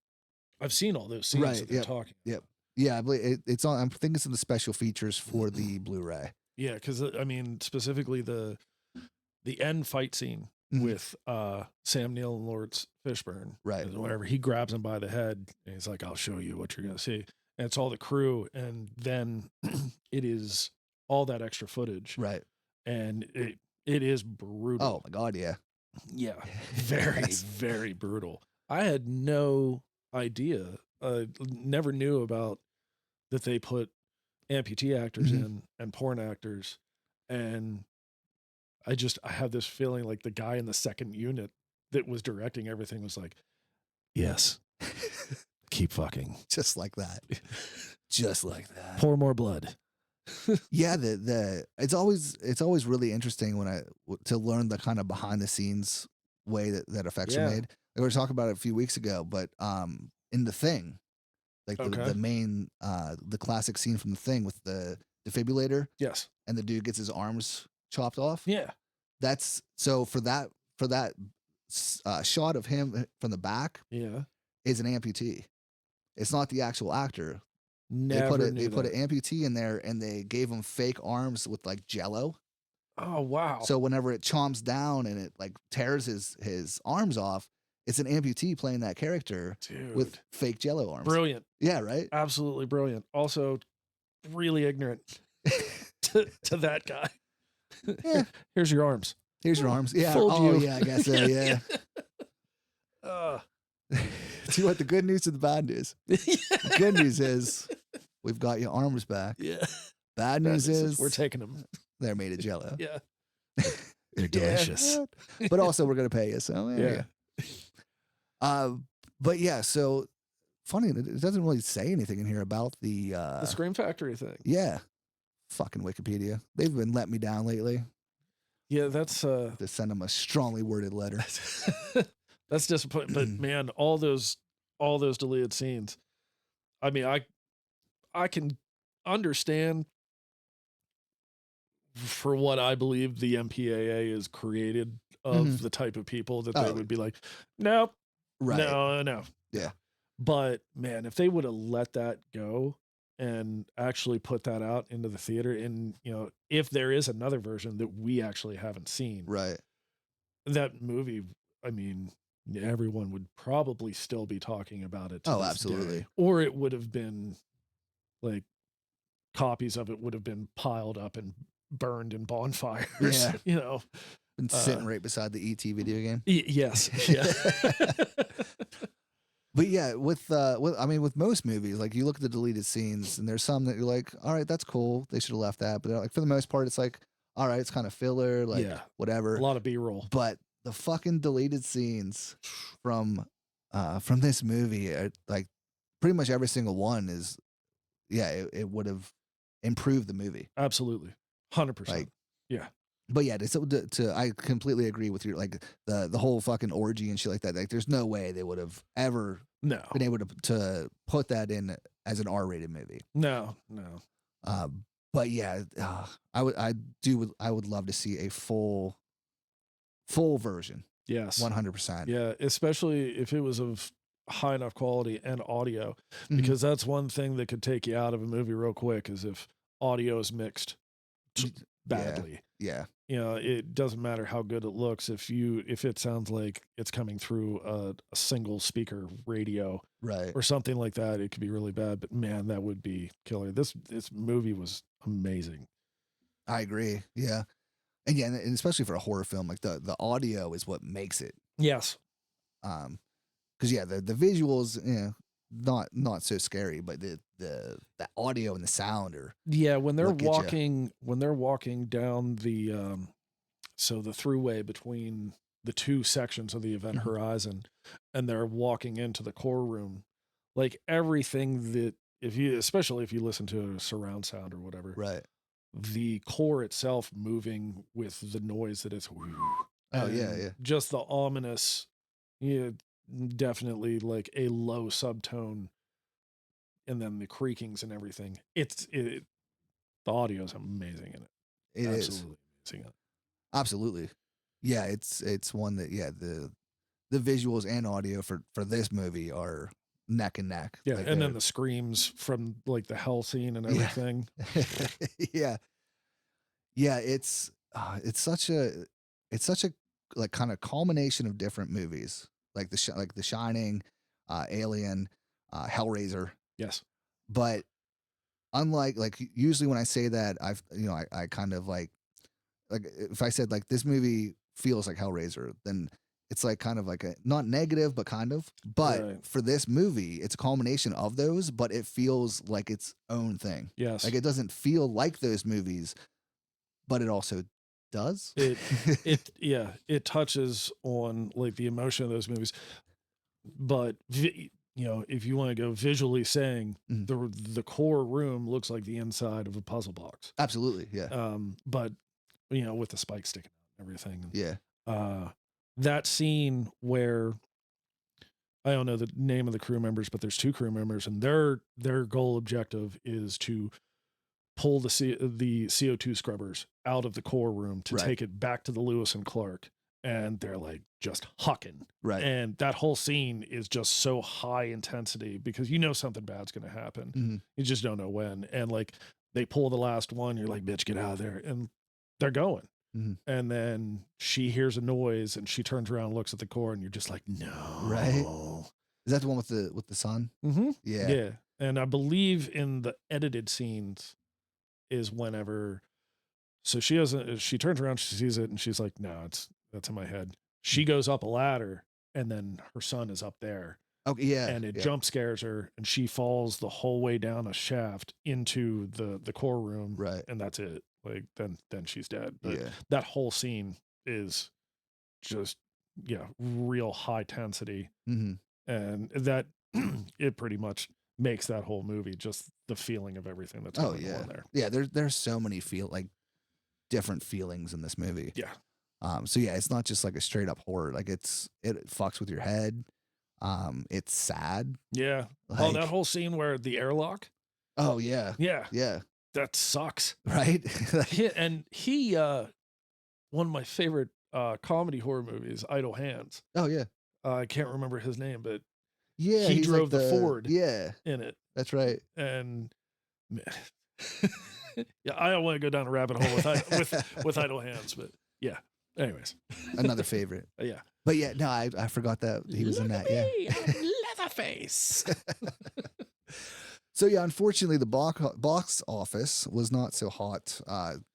all those scenes that they're talking. Yep. Yeah, I believe it's on. I think it's in the special features for the Blu-ray. Yeah, because specifically the end fight scene with Sam Neill and Lawrence Fishburne, right? Whenever he grabs him by the head and he's like, "I'll show you what you're gonna see," and it's all the crew, and then it is all that extra footage, right? And it is brutal. Oh my God, yeah, yeah, very very brutal. I had no idea, never knew about that they put amputee actors in and porn actors, and I have this feeling like the guy in the second unit that was directing everything was like, yes, keep fucking. Just like that. Just like that. Pour more blood. Yeah, it's always really interesting to learn the kind of behind the scenes way that effects are made. We were talking about it a few weeks ago, but in The Thing, like the main the classic scene from The Thing with the defibrillator. Yes. And the dude gets his arms chopped off. Yeah. That's so for that shot of him from the back. Yeah. Is an amputee. It's not the actual actor. They put an amputee in there, and they gave him fake arms with like Jello. Oh wow! So whenever it chomps down and it like tears his arms off, it's an amputee playing that character with fake Jello arms. Brilliant. Yeah, right. Absolutely brilliant. Also, really ignorant to that guy. Yeah. Here's your arms. Here's your arms. Yeah. Yeah. I guess so. Yeah. See what the good news and the bad news. The good news is we've got your arms back. Yeah. Bad news is we're taking them. They're made of Jello. Yeah. They're delicious. Yeah. But also we're gonna pay you. So yeah. But yeah. So funny. It doesn't really say anything in here about the Scream Factory thing. Yeah. Fucking Wikipedia. They've been letting me down lately. Yeah, that's to send them a strongly worded letter. That's disappointing. But man, all those deleted scenes. I mean, I can understand for what I believe the MPAA is created of the type of people that they would be like, nope, no. Yeah. But man, if they would have let that go and actually put that out into the theater, and if there is another version that we actually haven't seen, right, that movie, I mean, everyone would probably still be talking about it. Oh, absolutely. Day. Or it would have been like copies of it would have been piled up and burned in bonfires. Yeah. Been sitting right beside the ET video game. Yes. Yeah. But yeah, with most movies, like you look at the deleted scenes and there's some that you're like, all right, that's cool. They should have left that. But like for the most part, it's like, all right, it's kind of filler, like whatever. A lot of B-roll. But the fucking deleted scenes from this movie, like pretty much every single one is, it would have improved the movie. Absolutely. 100%. Like, yeah. But yeah, I completely agree with you. Like the whole fucking orgy and shit like that. Like, there's no way they would have ever been able to put that in as an R-rated movie. No. But yeah, I would love to see a full version. Yes, 100%. Yeah, especially if it was of high enough quality and audio, because that's one thing that could take you out of a movie real quick is if audio is mixed badly. Yeah. You know, it doesn't matter how good it looks if it sounds like it's coming through a single speaker radio Right. or something like that, it could be really bad. But man, that would be killer. This movie was amazing. I agree. Yeah. And yeah, and especially for a horror film, like the audio is what makes it. Yes. Because yeah, the visuals, not so scary, but the audio and the sound are When they're what get ya. walking down the the throughway between the two sections of the event horizon, and they're walking into the core room, like everything that especially if you listen to a surround sound or whatever, right. the core itself moving with the noise that it's just the ominous, definitely like a low subtone, and then the creakings and everything. The audio is amazing in it. It is Absolutely amazing. absolutely. Yeah, it's one that the visuals and audio for this movie are neck and neck. Yeah, Like, and then the screams from like the hell scene and everything. yeah. Yeah, it's such a like kind of culmination of different movies, like The Shining, Alien, Hellraiser. Yes. But unlike, like, usually when I say that, I kind of like if I said like this movie feels like Hellraiser, then it's like kind of like a not negative but kind of. But Right. for this movie, it's a culmination of those, but it feels like its own thing. Yes. Like it doesn't feel like those movies, but it also does. It touches on like the emotion of those movies, but if you want to go visually saying, the core room looks like the inside of a puzzle box. Absolutely, yeah. But with the spikes sticking out and everything. Yeah. That scene where I don't know the name of the crew members, but there's two crew members, and their goal objective is to pull the CO2 scrubbers out of the core room to take it back to the Lewis and Clark, and they're like just hucking. Right. And that whole scene is just so high intensity because something bad's going to happen. Mm-hmm. You just don't know when. And like they pull the last one, you're like, bitch, get out of there. And they're going. Mm-hmm. And then she hears a noise and she turns around and looks at the core, and you're just like, no. Right. Is that the one with the sun? Mm-hmm. Yeah. Yeah. And I believe in the edited scenes is whenever, so she turns around, she sees it, and she's like, no, that's in my head. She goes up a ladder, and then her son is up there. Okay, yeah. And it jump scares her, and she falls the whole way down a shaft into the core room. Right. And that's it. Like then she's dead. But that whole scene is just real high intensity. Mm-hmm. And that it pretty much makes that whole movie just the feeling of everything that's going on there. Yeah, there's so many different feelings in this movie. Yeah. So yeah, it's not just like a straight up horror. Like it fucks with your head. It's sad. Yeah. That whole scene where the airlock. Oh yeah. Yeah. Yeah. That sucks. Right. he one of my favorite comedy horror movies, Idle Hands. Oh yeah. I can't remember his name, but yeah, he drove the Ford. Yeah. In it. That's right. And I don't want to go down a rabbit hole with Idle Hands, but yeah. Anyways, another favorite. Yeah. But yeah, no, I forgot that he was in that. Yeah. Leatherface. So yeah, unfortunately, the box office was not so hot.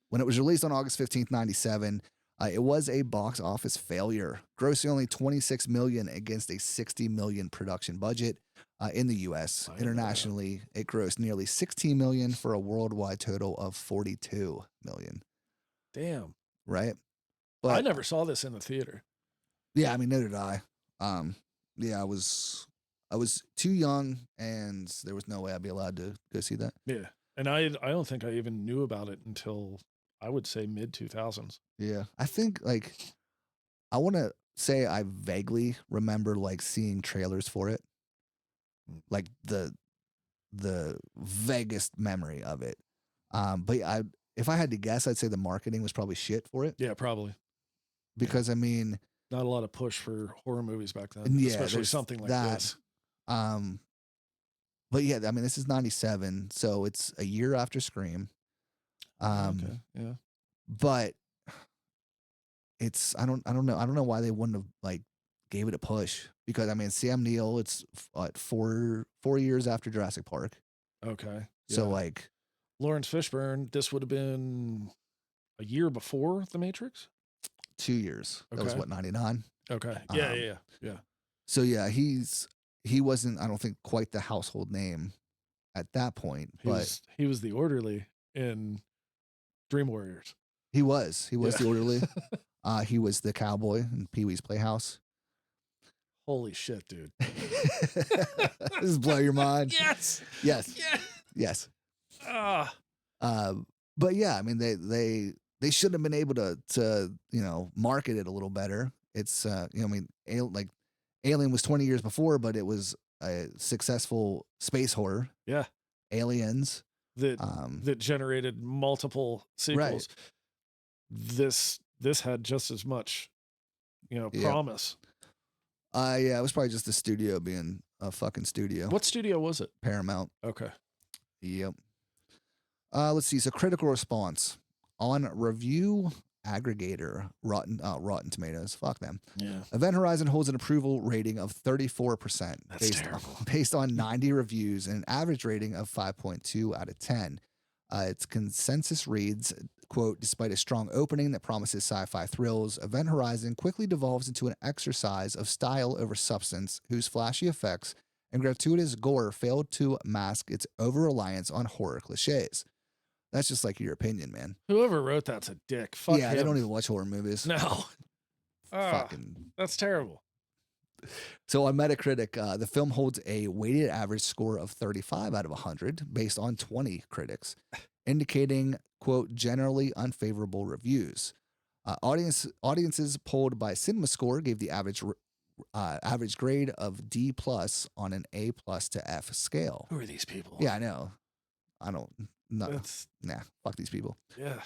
When it was released on August 15th, 1997, it was a box office failure, grossing only $26 million against a $60 million production budget in the U.S. Internationally, it grossed nearly $16 million for a worldwide total of $42 million. Damn. Right? But I never saw this in the theater. Yeah, I mean, neither did I. Yeah, I was too young, and there was no way I'd be allowed to go see that. Yeah, and I don't think I even knew about it until I would say mid 2000s. Yeah, I think I want to say I vaguely remember seeing trailers for it, like the vaguest memory of it. But if I had to guess, I'd say the marketing was probably shit for it. Yeah, probably. Because I mean, not a lot of push for horror movies back then, especially something like this. But yeah, I mean, this is 97, so it's a year after Scream. Okay, yeah. but it's I don't know why they wouldn't have like gave it a push, because I mean Sam Neill, it's what, 4 years after Jurassic Park, Okay. so Yeah. like Lawrence Fishburne, this would have been a year before The Matrix. 2 years. That was Okay. what, 99. Okay. Yeah. So yeah, he wasn't, I don't think, quite the household name at that point, but He was the orderly in Dream Warriors. he was Yeah. the orderly. He was the cowboy in Pee-wee's Playhouse. Holy shit, dude. This is blow your mind. Yes. Yes. Yeah. Yes. Ah. But yeah, I mean they should have been able to market it a little better. It's I mean Alien was 20 years before, but it was a successful space horror. Yeah. Aliens That generated multiple sequels. Right. This had just as much, Yep. promise. Yeah, it was probably just the studio being a fucking studio. What studio was it? Paramount. Okay. Yep. Let's see. So critical response on review aggregator Rotten Tomatoes. Fuck them. Yeah. Event Horizon holds an approval rating of 34%. That's terrible. Based on 90 reviews and an average rating of 5.2 out of 10. Its consensus reads, quote, despite a strong opening that promises sci-fi thrills, Event Horizon quickly devolves into an exercise of style over substance, whose flashy effects and gratuitous gore failed to mask its over-reliance on horror cliches. That's just like your opinion, man. Whoever wrote that's a dick. Fuck yeah, him. They don't even watch horror movies. No. Fucking. That's terrible. So on Metacritic, the film holds a weighted average score of 35 out of 100 based on 20 critics, indicating, quote, generally unfavorable reviews. Audiences polled by CinemaScore gave the average grade of D+ on an A+ to F scale. Who are these people? Yeah, I know. I don't. Fuck these people. Yeah.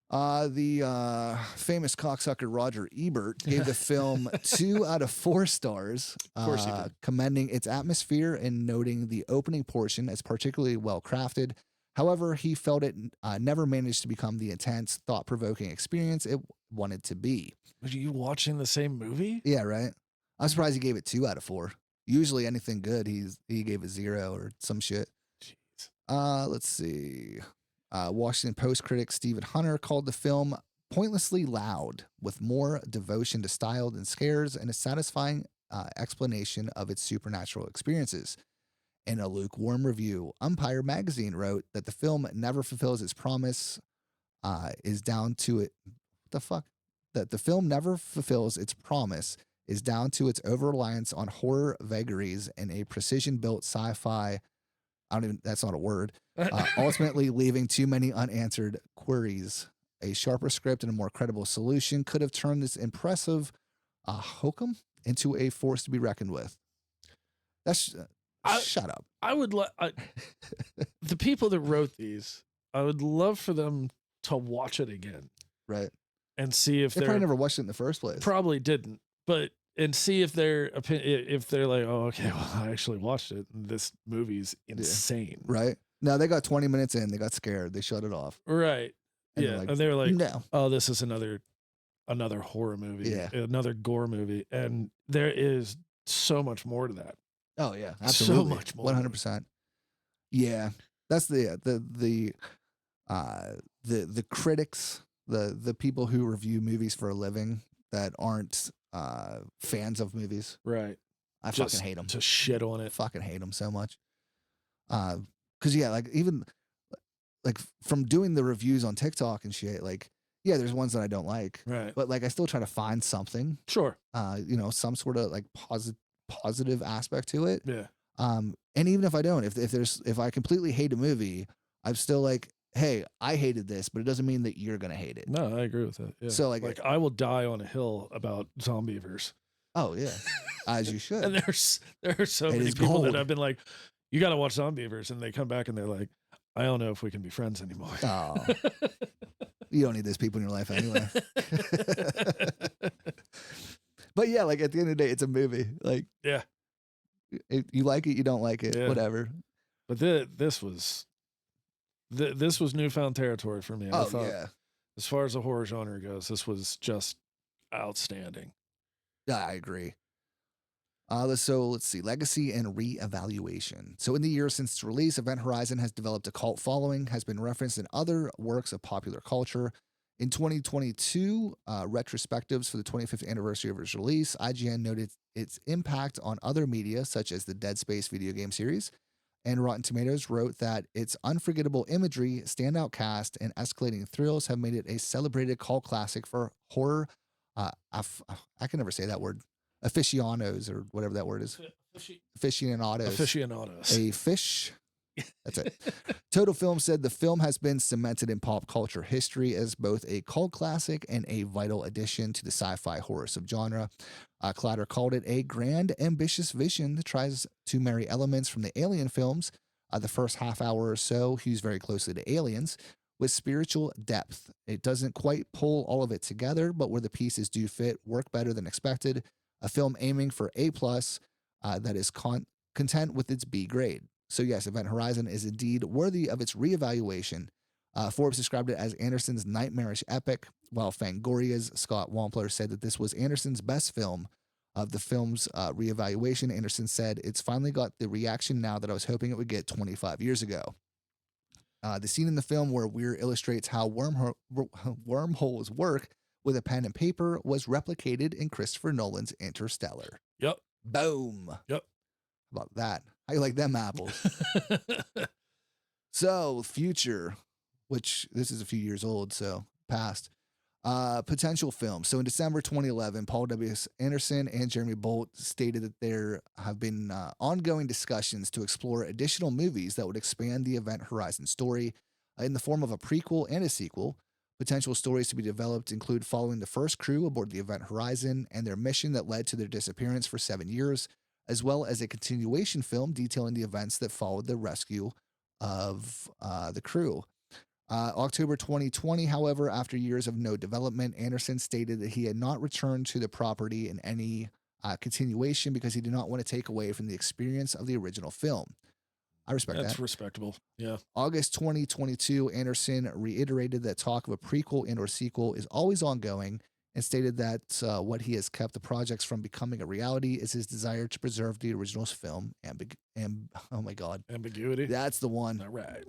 The famous cocksucker Roger Ebert gave the film 2 out of 4 stars, Of course he did. commending its atmosphere and noting the opening portion as particularly well crafted. However, he felt it never managed to become the intense, thought-provoking experience it wanted to be. Were you watching the same movie? Yeah, right. I'm surprised he gave it 2 out of 4. Usually anything good, he gave a 0 or some shit. Jeez. Let's see. Washington Post critic Stephen Hunter called the film pointlessly loud, with more devotion to style than scares and a satisfying explanation of its supernatural experiences. In a lukewarm review, Umpire magazine wrote that the film never fulfills its promise. Is down to it. What the fuck? That the film never fulfills its promise is down to its over-reliance on horror vagaries and a precision-built sci-fi. That's not a word. Ultimately leaving too many unanswered queries. A sharper script and a more credible solution could have turned this impressive hokum into a force to be reckoned with. That's shut up. I would the people that wrote these, I would love for them to watch it again. Right. And see if they probably never watched it in the first place. Probably didn't. But and see if they're like, oh, okay, well, I actually watched it. And this movie's insane. Yeah. Right. No, they got 20 minutes in. They got scared. They shut it off. Right. And yeah. And they were like, no. Oh, this is another horror movie. Yeah. Another gore movie. And there is so much more to that. Oh yeah. Absolutely. So much more. 100%. Yeah. That's the critics, the people who review movies for a living that aren't fans of movies. Right. I fucking hate them. Just shit on it. Fucking hate them so much. Cause yeah, like even like from doing the reviews on TikTok and shit, like, yeah, there's ones that I don't like. Right. But like I still try to find something. Sure. Some sort of like positive aspect to it. Yeah. And even if I don't, if I completely hate a movie, I'm still like, hey, I hated this, but it doesn't mean that you're gonna hate it. No, I agree with that. Yeah. So like I will die on a hill about Zombievers. Oh yeah, as you should. And there are so many people that I've been like, you got to watch Zombievers, and they come back and they're like, I don't know if we can be friends anymore. Oh, you don't need those people in your life anyway. But yeah, like at the end of the day, it's a movie. Like, yeah, you like it, you don't like it, whatever. But this was newfound territory for me. Oh yeah. As far as the horror genre goes, this was just outstanding. Yeah, I agree. Let's see. Legacy and reevaluation. So, in the years since its release, Event Horizon has developed a cult following, has been referenced in other works of popular culture. In 2022, retrospectives for the 25th anniversary of its release, IGN noted its impact on other media, such as the Dead Space video game series. And Rotten Tomatoes wrote that its unforgettable imagery, standout cast, and escalating thrills have made it a celebrated cult classic for horror. I can never say that word. Aficionados, or whatever that word is. Aficionados. Aficionados. A fish. That's it. Total Film said the film has been cemented in pop culture history as both a cult classic and a vital addition to the sci-fi horror subgenre. Clatter called it a grand, ambitious vision that tries to marry elements from the Alien films, the first half hour or so hews very closely to Aliens, with spiritual depth. It doesn't quite pull all of it together, but where the pieces do fit, work better than expected. A film aiming for A+, that is content with its B grade. So yes, Event Horizon is indeed worthy of its reevaluation. Forbes described it as Anderson's nightmarish epic, while Fangoria's Scott Wampler said that this was Anderson's best film. Of the film's reevaluation, Anderson said, "It's finally got the reaction now that I was hoping it would get 25 years ago." The scene in the film where Weir illustrates how wormholes work with a pen and paper was replicated in Christopher Nolan's Interstellar. Yep. Boom. Yep. How about that? How you like them apples? So, future, which this is a few years old, so past. Potential film. So in December 2011, Paul W.S. Anderson and Jeremy Bolt stated that there have been ongoing discussions to explore additional movies that would expand the Event Horizon story in the form of a prequel and a sequel. Potential stories to be developed include following the first crew aboard the Event Horizon and their mission that led to their disappearance for 7 years, as well as a continuation film detailing the events that followed the rescue of the crew. October 2020, however, after years of no development, Anderson stated that he had not returned to the property in any continuation because he did not want to take away from the experience of the original film. I respect that. That's respectable. Yeah. August 2022, Anderson reiterated that talk of a prequel and or sequel is always ongoing and stated that what he has kept the projects from becoming a reality is his desire to preserve the original's film oh my God. Ambiguity. That's the one. All right.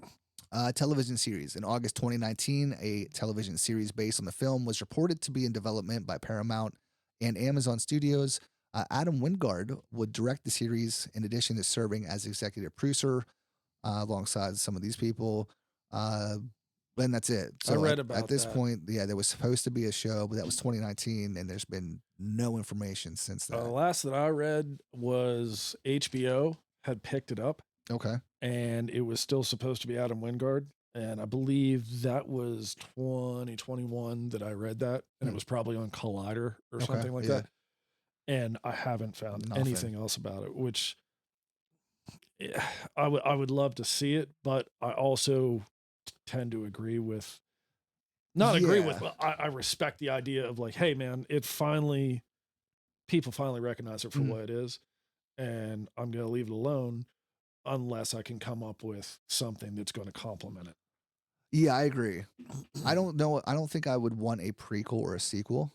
Television series. In August 2019, a television series based on the film was reported to be in development by Paramount and Amazon Studios. Adam Wingard would direct the series in addition to serving as executive producer alongside some of these people. And that's it. So I read about at this that. point, yeah, there was supposed to be a show, but that was 2019, and there's been no information since The then. last that I read was HBO had picked it up. Okay. And it was still supposed to be Adam Wingard. And I believe that was 2021 that I read that. And it was probably on Collider or something like that. And I haven't found anything else about it, which I would love to see it, but I also tend to agree with, agree with, but I respect the idea of like, hey man, people finally recognize it for what it is. And I'm going to leave it alone unless I can come up with something that's going to complement it. Yeah, I agree. I don't know. I don't think I would want a prequel or a sequel.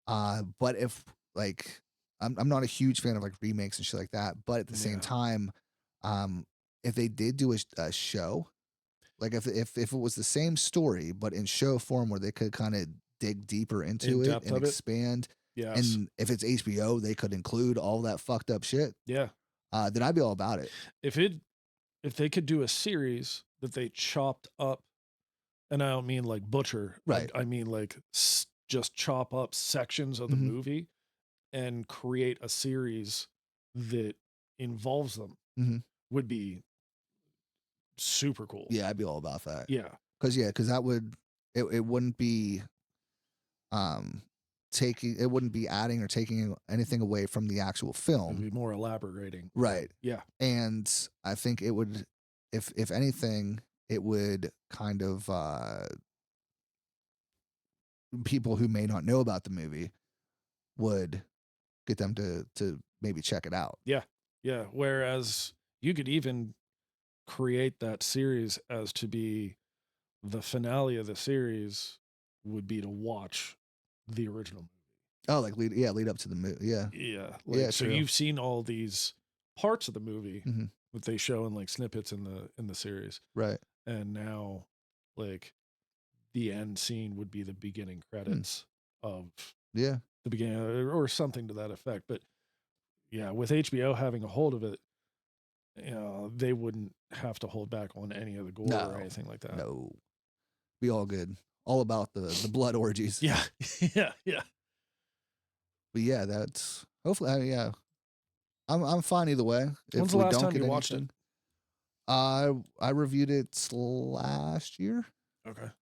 But if like, I'm not a huge fan of like remakes and shit like that. But at the same time, if they did do a show, like if it was the same story but in show form where they could kind of dig deper into it and expand, and if it's HBO, they could include all that fucked up shit. Yeah. Then I'd be all about it. If they could do a series that they chopped up, and I don't mean like butcher, right? I mean like just chop up sections of the movie and create a series that involves them, would be super cool. Yeah, I'd be all about that. Yeah, because that would it wouldn't be it wouldn't be adding or taking anything away from the actual film. It'd be more elaborating. Right. Yeah. And I think it would, if anything, it would kind of people who may not know about the movie would get them to maybe check it out. Yeah. Yeah. Whereas you could even create that series as to be the finale of the series would be to watch the original movie. Oh, like lead up to the movie. Yeah. Yeah. Yeah, So true. you've seen all these parts of the movie Mhm. that they show in like snippets in the series. Right. And now like the end scene would be the beginning credits of Yeah. the beginning or something to that effect. But yeah, with HBO having a hold of it, they wouldn't have to hold back on any of the gore or No. anything like that. No. Be all good. All about the blood orgies. Yeah. Yeah. But yeah, that's hopefully yeah. I'm fine either way. When's If the we last don't time get you watched it? anything. I reviewed it last year Okay. at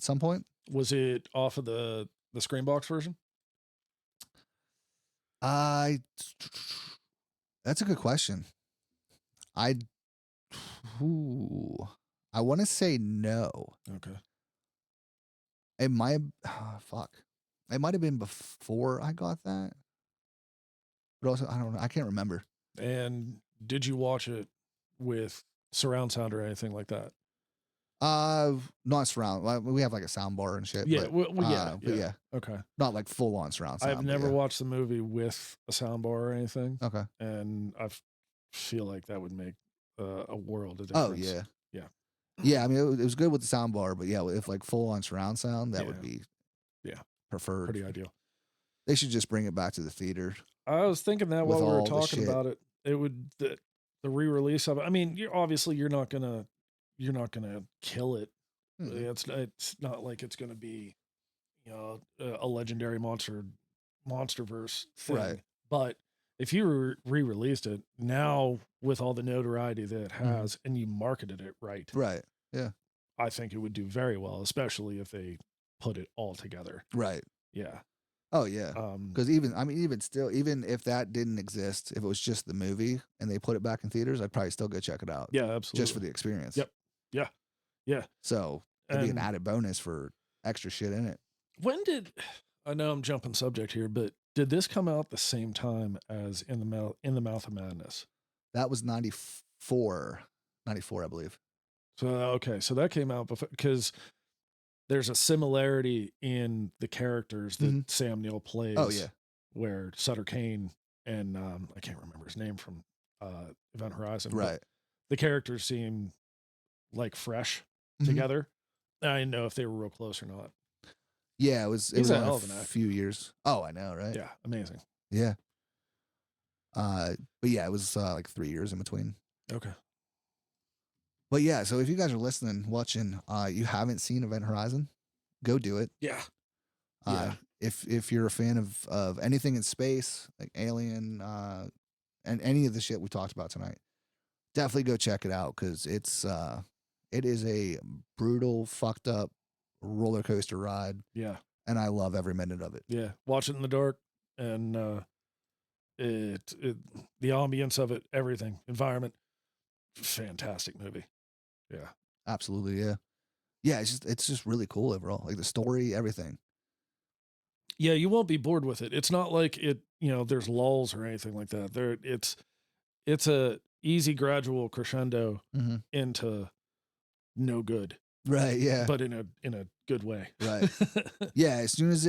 some point. Was it off of the Screenbox version? That's a good question. I want to say no. Okay. It might fuck. It might have been before I got that. But also I don't know. I can't remember. And did you watch it with surround sound or anything like that? Not surround. We have like a sound bar and shit. Yeah, but, but yeah, Okay. not like full on surround sound. I've never watched the movie with a sound bar or anything, Okay. and I feel like that would make a world of Oh difference. yeah. Yeah, I mean it was good with the sound bar, but yeah, if like full on surround sound, that would be preferred. Pretty ideal. They should just bring it back to the theater. I was thinking that With while we were all the talking shit. about it, it would the re-release of it. I mean, you're not gonna kill it. Mhm. It's not like it's gonna be, a legendary monsterverse thing. Right. But if you re-released it now with all the notoriety that it has, and you marketed it right, Right. Yeah. I think it would do very well, especially if they put it all together. Right. Yeah. Oh yeah. Because even if that didn't exist, if it was just the movie and they put it back in theaters, I'd probably still go check it out. Yeah, absolutely. Just for the experience. Yep. Yeah. So it'd be an And- added bonus for extra shit in it. I know I'm jumping subject here, but did this come out the same time as In the Mouth of Madness? That was 94, I believe. So okay, so that came out before, because there's a similarity in the characters that Sam Neill plays. Oh yeah. Where Sutter Kane and I can't remember his name from Event Horizon. Right. The characters seem like fresh Mhm. together. I didn't know if they were real close or not. Yeah, it was He's a only hell a of an actor. few years. Oh, I know, right? Yeah, amazing. Yeah. But yeah, it was like 3 years in between. Okay. But yeah, so if you guys are listening, watching, you haven't seen Event Horizon, go do it. Yeah. If you're a fan of anything in space, like Alien, and any of the shit we talked about tonight, definitely go check it out because it is a brutal, fucked up roller coaster ride. Yeah. And I love every minute of it. Yeah. Watch it in the dark, and the ambience of it, everything, environment, fantastic movie. Yeah. Absolutely, yeah. Yeah, it's just really cool overall. Like the story, everything. Yeah, you won't be bored with it. It's not like there's lulls or anything like that. It's a easy gradual crescendo into no good. Right, yeah. But in a good way. Right. Yeah, as soon as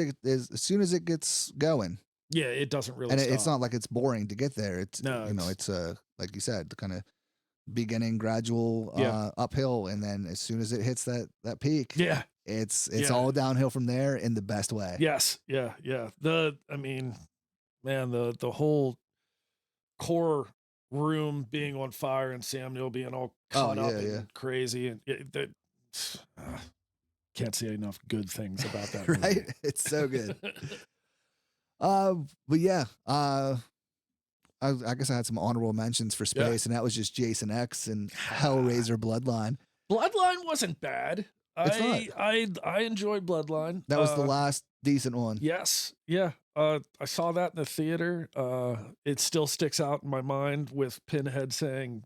it gets going. Yeah, it doesn't really and stop. it's not like it's boring to get there. It's No, it's like you said, the kind of beginning gradual uphill, and then as soon as it hits that peak, it's all downhill from there in the best way. Yes. Yeah. The whole core room being on fire and Sam Neill being all caught up and crazy, and can't say enough good things about that movie. Right? It's so good. But yeah, I guess I had some honorable mentions for space, and that was just Jason X and Hellraiser Bloodline. Bloodline wasn't bad. It's not. I enjoyed Bloodline. That was the last decent one. Yes. Yeah. I saw that in the theater. It still sticks out in my mind with Pinhead saying,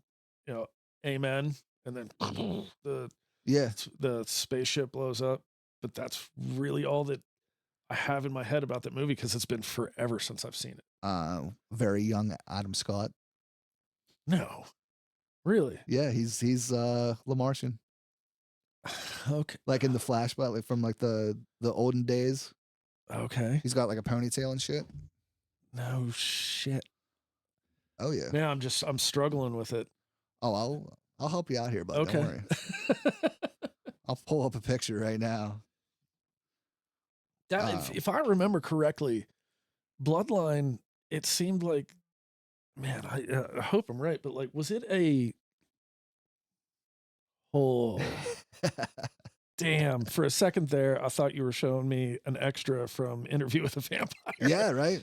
amen. And then the spaceship blows up. But that's really all that I have in my head about that movie, because it's been forever since I've seen it. Very young Adam Scott. No. Really? Yeah, he's Lamartian. Okay. like in the flashback, like from like the olden days. Okay. He's got like a ponytail and shit. No shit. Oh yeah. Yeah, I'm struggling with it. Oh, I'll help you out here, bud. Okay. Don't worry. I'll pull up a picture right now. That, if I remember correctly, Bloodline, it seemed like, man, I hope I'm right, but like, was it a, oh, damn, for a second there, I thought you were showing me an extra from Interview with a Vampire. Yeah, right.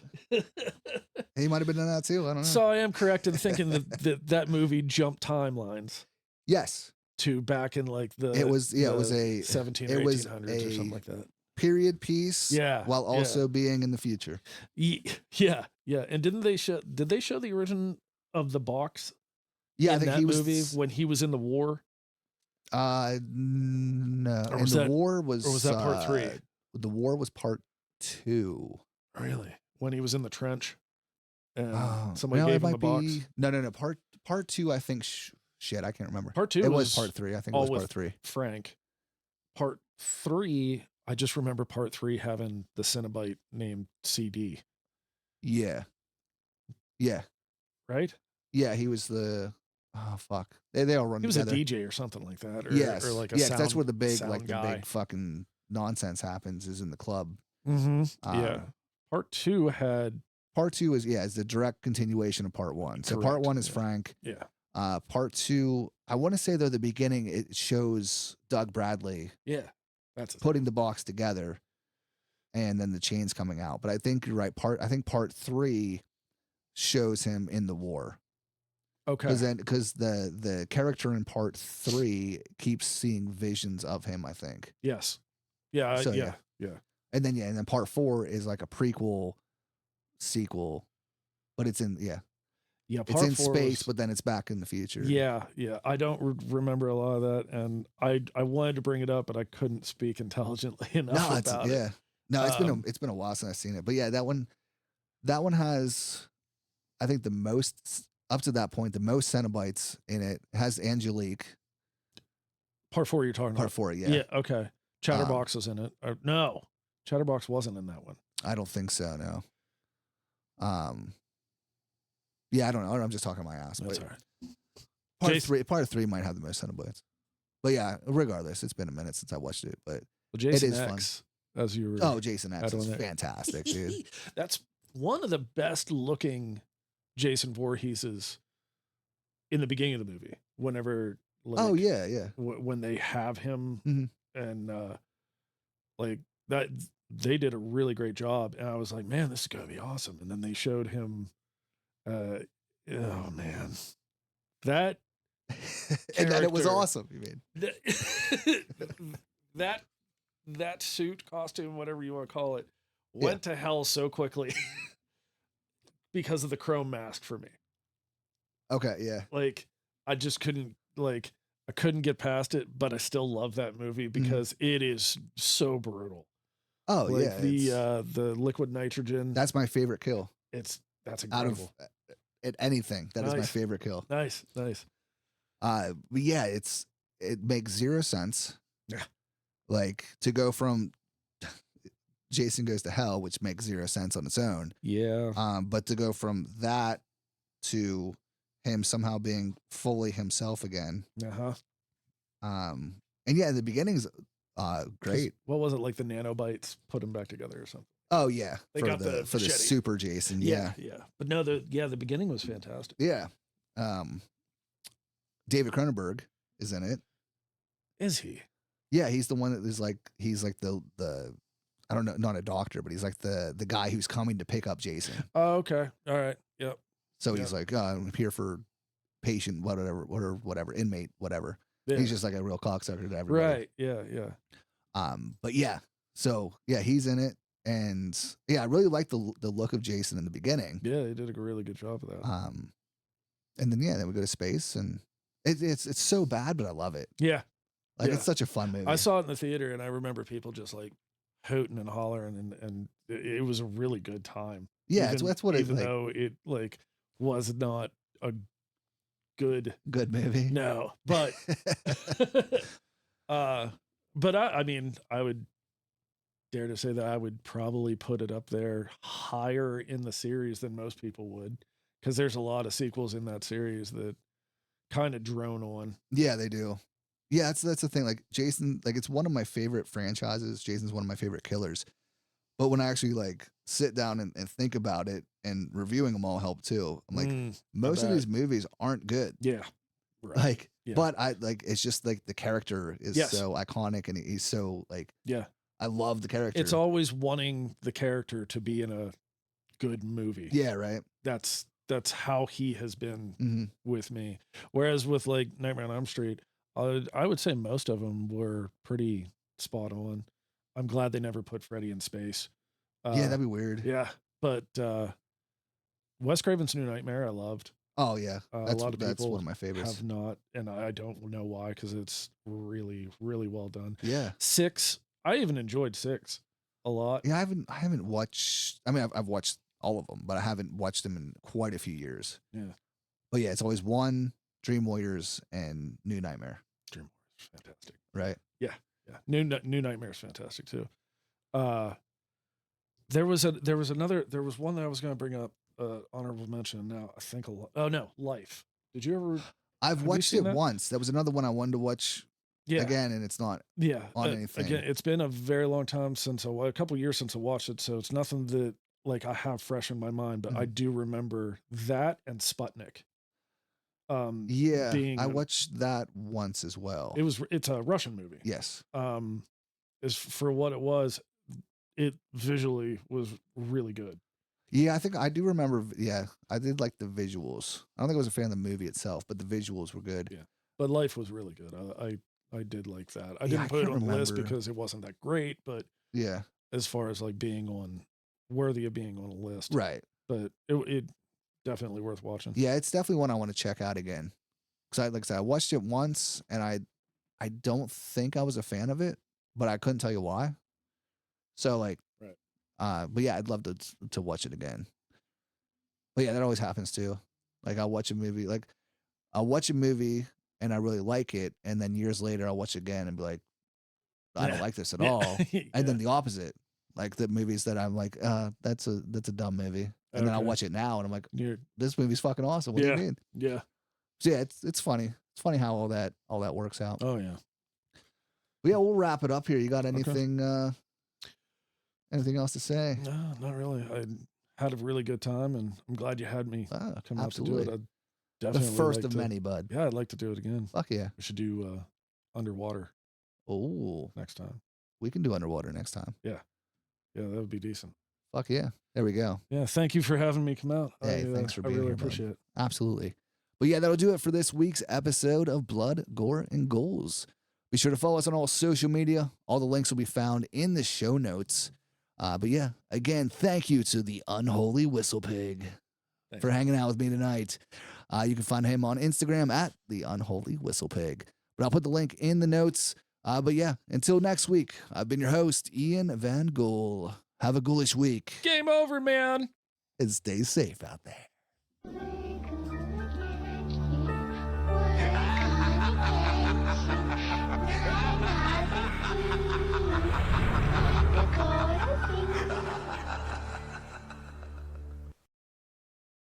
He might have been in that too. I don't know. So I am correct in thinking that movie jumped timelines Yes, to back in like the, it was. Yeah, it was a 17 it or was 1800s or something like that. period piece. Yeah, while yeah. also being in the future. Yeah. And did they show the origin of the box? Yeah, in I think that he was movie when he was in the war. No, Or and was the that- war was. Or was that part 3? The war was part 2. Really? When he was in the trench and Oh, somebody no, gave it him might the box. be. No. Part 2. I think. Shit, I can't remember. Part 2 It was part 3. I think it all was with part 3. Frank. Part 3, I just remember part 3 having the Cenobite named CD. Yeah. Right? Yeah, he was the. Oh fuck! They all run He was together. a DJ or something like that. Or, Yes, or like a yeah, 'cause sound, that's where the big sound the guy. big fucking nonsense happens is in the club. Mm-hmm. Yeah. Um, Part 2 had. Part 2 is the direct continuation of part 1. So part Correct, 1 is yeah. Frank. Yeah. Part 2, I want to say though the beginning it shows Doug Bradley Yeah. That's putting the box together, and then the chains coming out. But I think you're right. I think part 3 shows him in the war. okay. Because the character in part 3 keeps seeing visions of him. I think. Yes. Yeah. So, yeah. And then part 4 is like a prequel, sequel, but it's in Yeah. it's Part in 4 space, was- but then it's back in the future. Yeah. I don't remember a lot of that, and I wanted to bring it up, but I couldn't speak intelligently enough No, about it. No, it's been a while since I've seen it. But yeah, that one has, I think, the most up to that point, the most Cenobites in it. It has Angelique. Part 4 you're talking Part about. 4, yeah. Yeah. Okay. Chatterbox was in it. No, Chatterbox wasn't in that one. I don't think so. No. Yeah, I don't know. I'm just talking my ass. That's But all right. part 3 might have the most Cenobites. But yeah, regardless, it's been a minute since I watched it. But Well, Jason is fun. X, as you were. oh, Jason X I is don't know. fantastic, dude. That's one of the best looking Jason Voorheeses in the beginning of the movie. Whenever, like, Oh yeah, yeah. when they have him Mhm. and like that, they did a really great job. And I was like, man, this is gonna be awesome. And then they showed him. Oh man, that And then it was character- awesome. You mean? that suit, costume, whatever you want to call it, went to hell so quickly because of the chrome mask for me. Okay, yeah. Like, I just couldn't, like, I couldn't get past it, but I still love that movie because it is so brutal. Oh Like, yeah. the liquid nitrogen, That's my favorite kill that's out incredible. of anything. That is my Nice. favorite kill. Nice. But yeah, it makes zero sense. Yeah. Like to go from Jason Goes to Hell, which makes zero sense on its own. Yeah. But to go from that to him somehow being fully himself again. Uh-huh. And yeah, the beginning's great. What was it, like the nanobites put them back together or something? Oh yeah, They for got the the for the machete. super Jason. Yeah. But no, the beginning was fantastic. Yeah. David Cronenberg is in it. Is he? Yeah, he's the one that is like he's like the I don't know, not a doctor, but he's like the guy who's coming to pick up Jason. Oh, okay. All right. Yep. So he's like, I'm here for patient, whatever, inmate, whatever. Yeah. He's just like a real cocksucker to everybody. Right. Yeah. But yeah, so yeah, he's in it, and yeah, I really like the look of Jason in the beginning. Yeah, they did a really good job of that. And then we go to space, and it's so bad, but I love it. Yeah. Like Yeah. it's such a fun movie. I saw it in the theater, and I remember people just like hooting and hollering, and it was a really good time. Yeah, even, that's what it's even like. though it like was not a good Good movie. no, but But I mean, I would dare to say that I would probably put it up there higher in the series than most people would, because there's a lot of sequels in that series that kind of drone on. Yeah, they do. Yeah, that's the thing. Like Jason, like it's one of my favorite franchises. Jason's one of my favorite killers. But when I actually like sit down and think about it, and reviewing them all help too. I'm like, most of these movies aren't good. Yeah. Right. Like, Yeah. but I like it's just like the character is Yes. so iconic, and he's so like, Yeah. I love the character. It's always wanting the character to be in a good movie. Yeah, right. That's how he has been Mm-hmm. with me. Whereas with like Nightmare on Elm Street, I would say most of them were pretty spot on. I'm glad they never put Freddy in space. Yeah, that'd be weird. Yeah, but Wes Craven's New Nightmare I loved. Oh yeah, A that's lot of that's people one of my favorites. have not, and I don't know why, because it's really, really well done. Yeah, 6, I even enjoyed 6 a lot. yeah. I haven't watched. I mean, I've watched all of them, but I haven't watched them in quite a few years. Yeah, But yeah, it's always one, Dream Warriors, and New Nightmare. Dream Warriors, fantastic. Right. Yeah. New Nightmare is fantastic too. There was one that I was going to bring up, honorable mention. Now I think oh no, Life. Did you ever? I've watched it once. That was another one I wanted to watch again, and it's not on anything. Again, it's been a very long time since a couple years since I watched it, so it's nothing that like I have fresh in my mind. But I do remember that and Sputnik. Yeah, I watched that once as well. It's a Russian movie. Yes. Is for what it was, it visually was really good. Yeah, I think I do remember. Yeah, I did like the visuals. I don't think I was a fan of the movie itself, but the visuals were good. Yeah, but Life was really good. I did like that. I didn't put it on the list because it wasn't that great, but yeah, as far as like worthy of being on a list, right? But it definitely worth watching. Yeah, it's definitely one I want to check out again. Because like I said, I watched it once, and I don't think I was a fan of it, but I couldn't tell you why. So like, right. But yeah, I'd love to watch it again. But yeah, that always happens too. Like I'll watch a movie, and I really like it, and then years later I'll watch it again and be like, I don't like this at all. And then the opposite, like the movies that I'm like, that's a dumb movie, and then I'll watch it now and I'm like, this movie's fucking awesome. What do you mean? Yeah. So yeah, it's funny. It's funny how all that works out. Oh yeah. But yeah, we'll wrap it up here. You got anything? Anything else to say? No, not really. I had a really good time, and I'm glad you had me come out to do it. I'd definitely the first of many, bud. Yeah, I'd like to do it again. Fuck yeah. We should do underwater. Oh, next time. We can do underwater next time. Yeah, that would be decent. Fuck yeah. There we go. Yeah, thank you for having me come out. Hey, thanks for being here. I really appreciate it. Absolutely. But yeah, that'll do it for this week's episode of Blood, Gore, and Ghouls. Be sure to follow us on all social media. All the links will be found in the show notes. But yeah, again, thank you to the Unholy Whistlepig for hanging out with me tonight. You can find him on Instagram at the Unholy Whistlepig. But I'll put the link in the notes. But yeah, until next week, I've been your host, Ian Van Ghoul. Have a ghoulish week. Game over, man. And stay safe out there.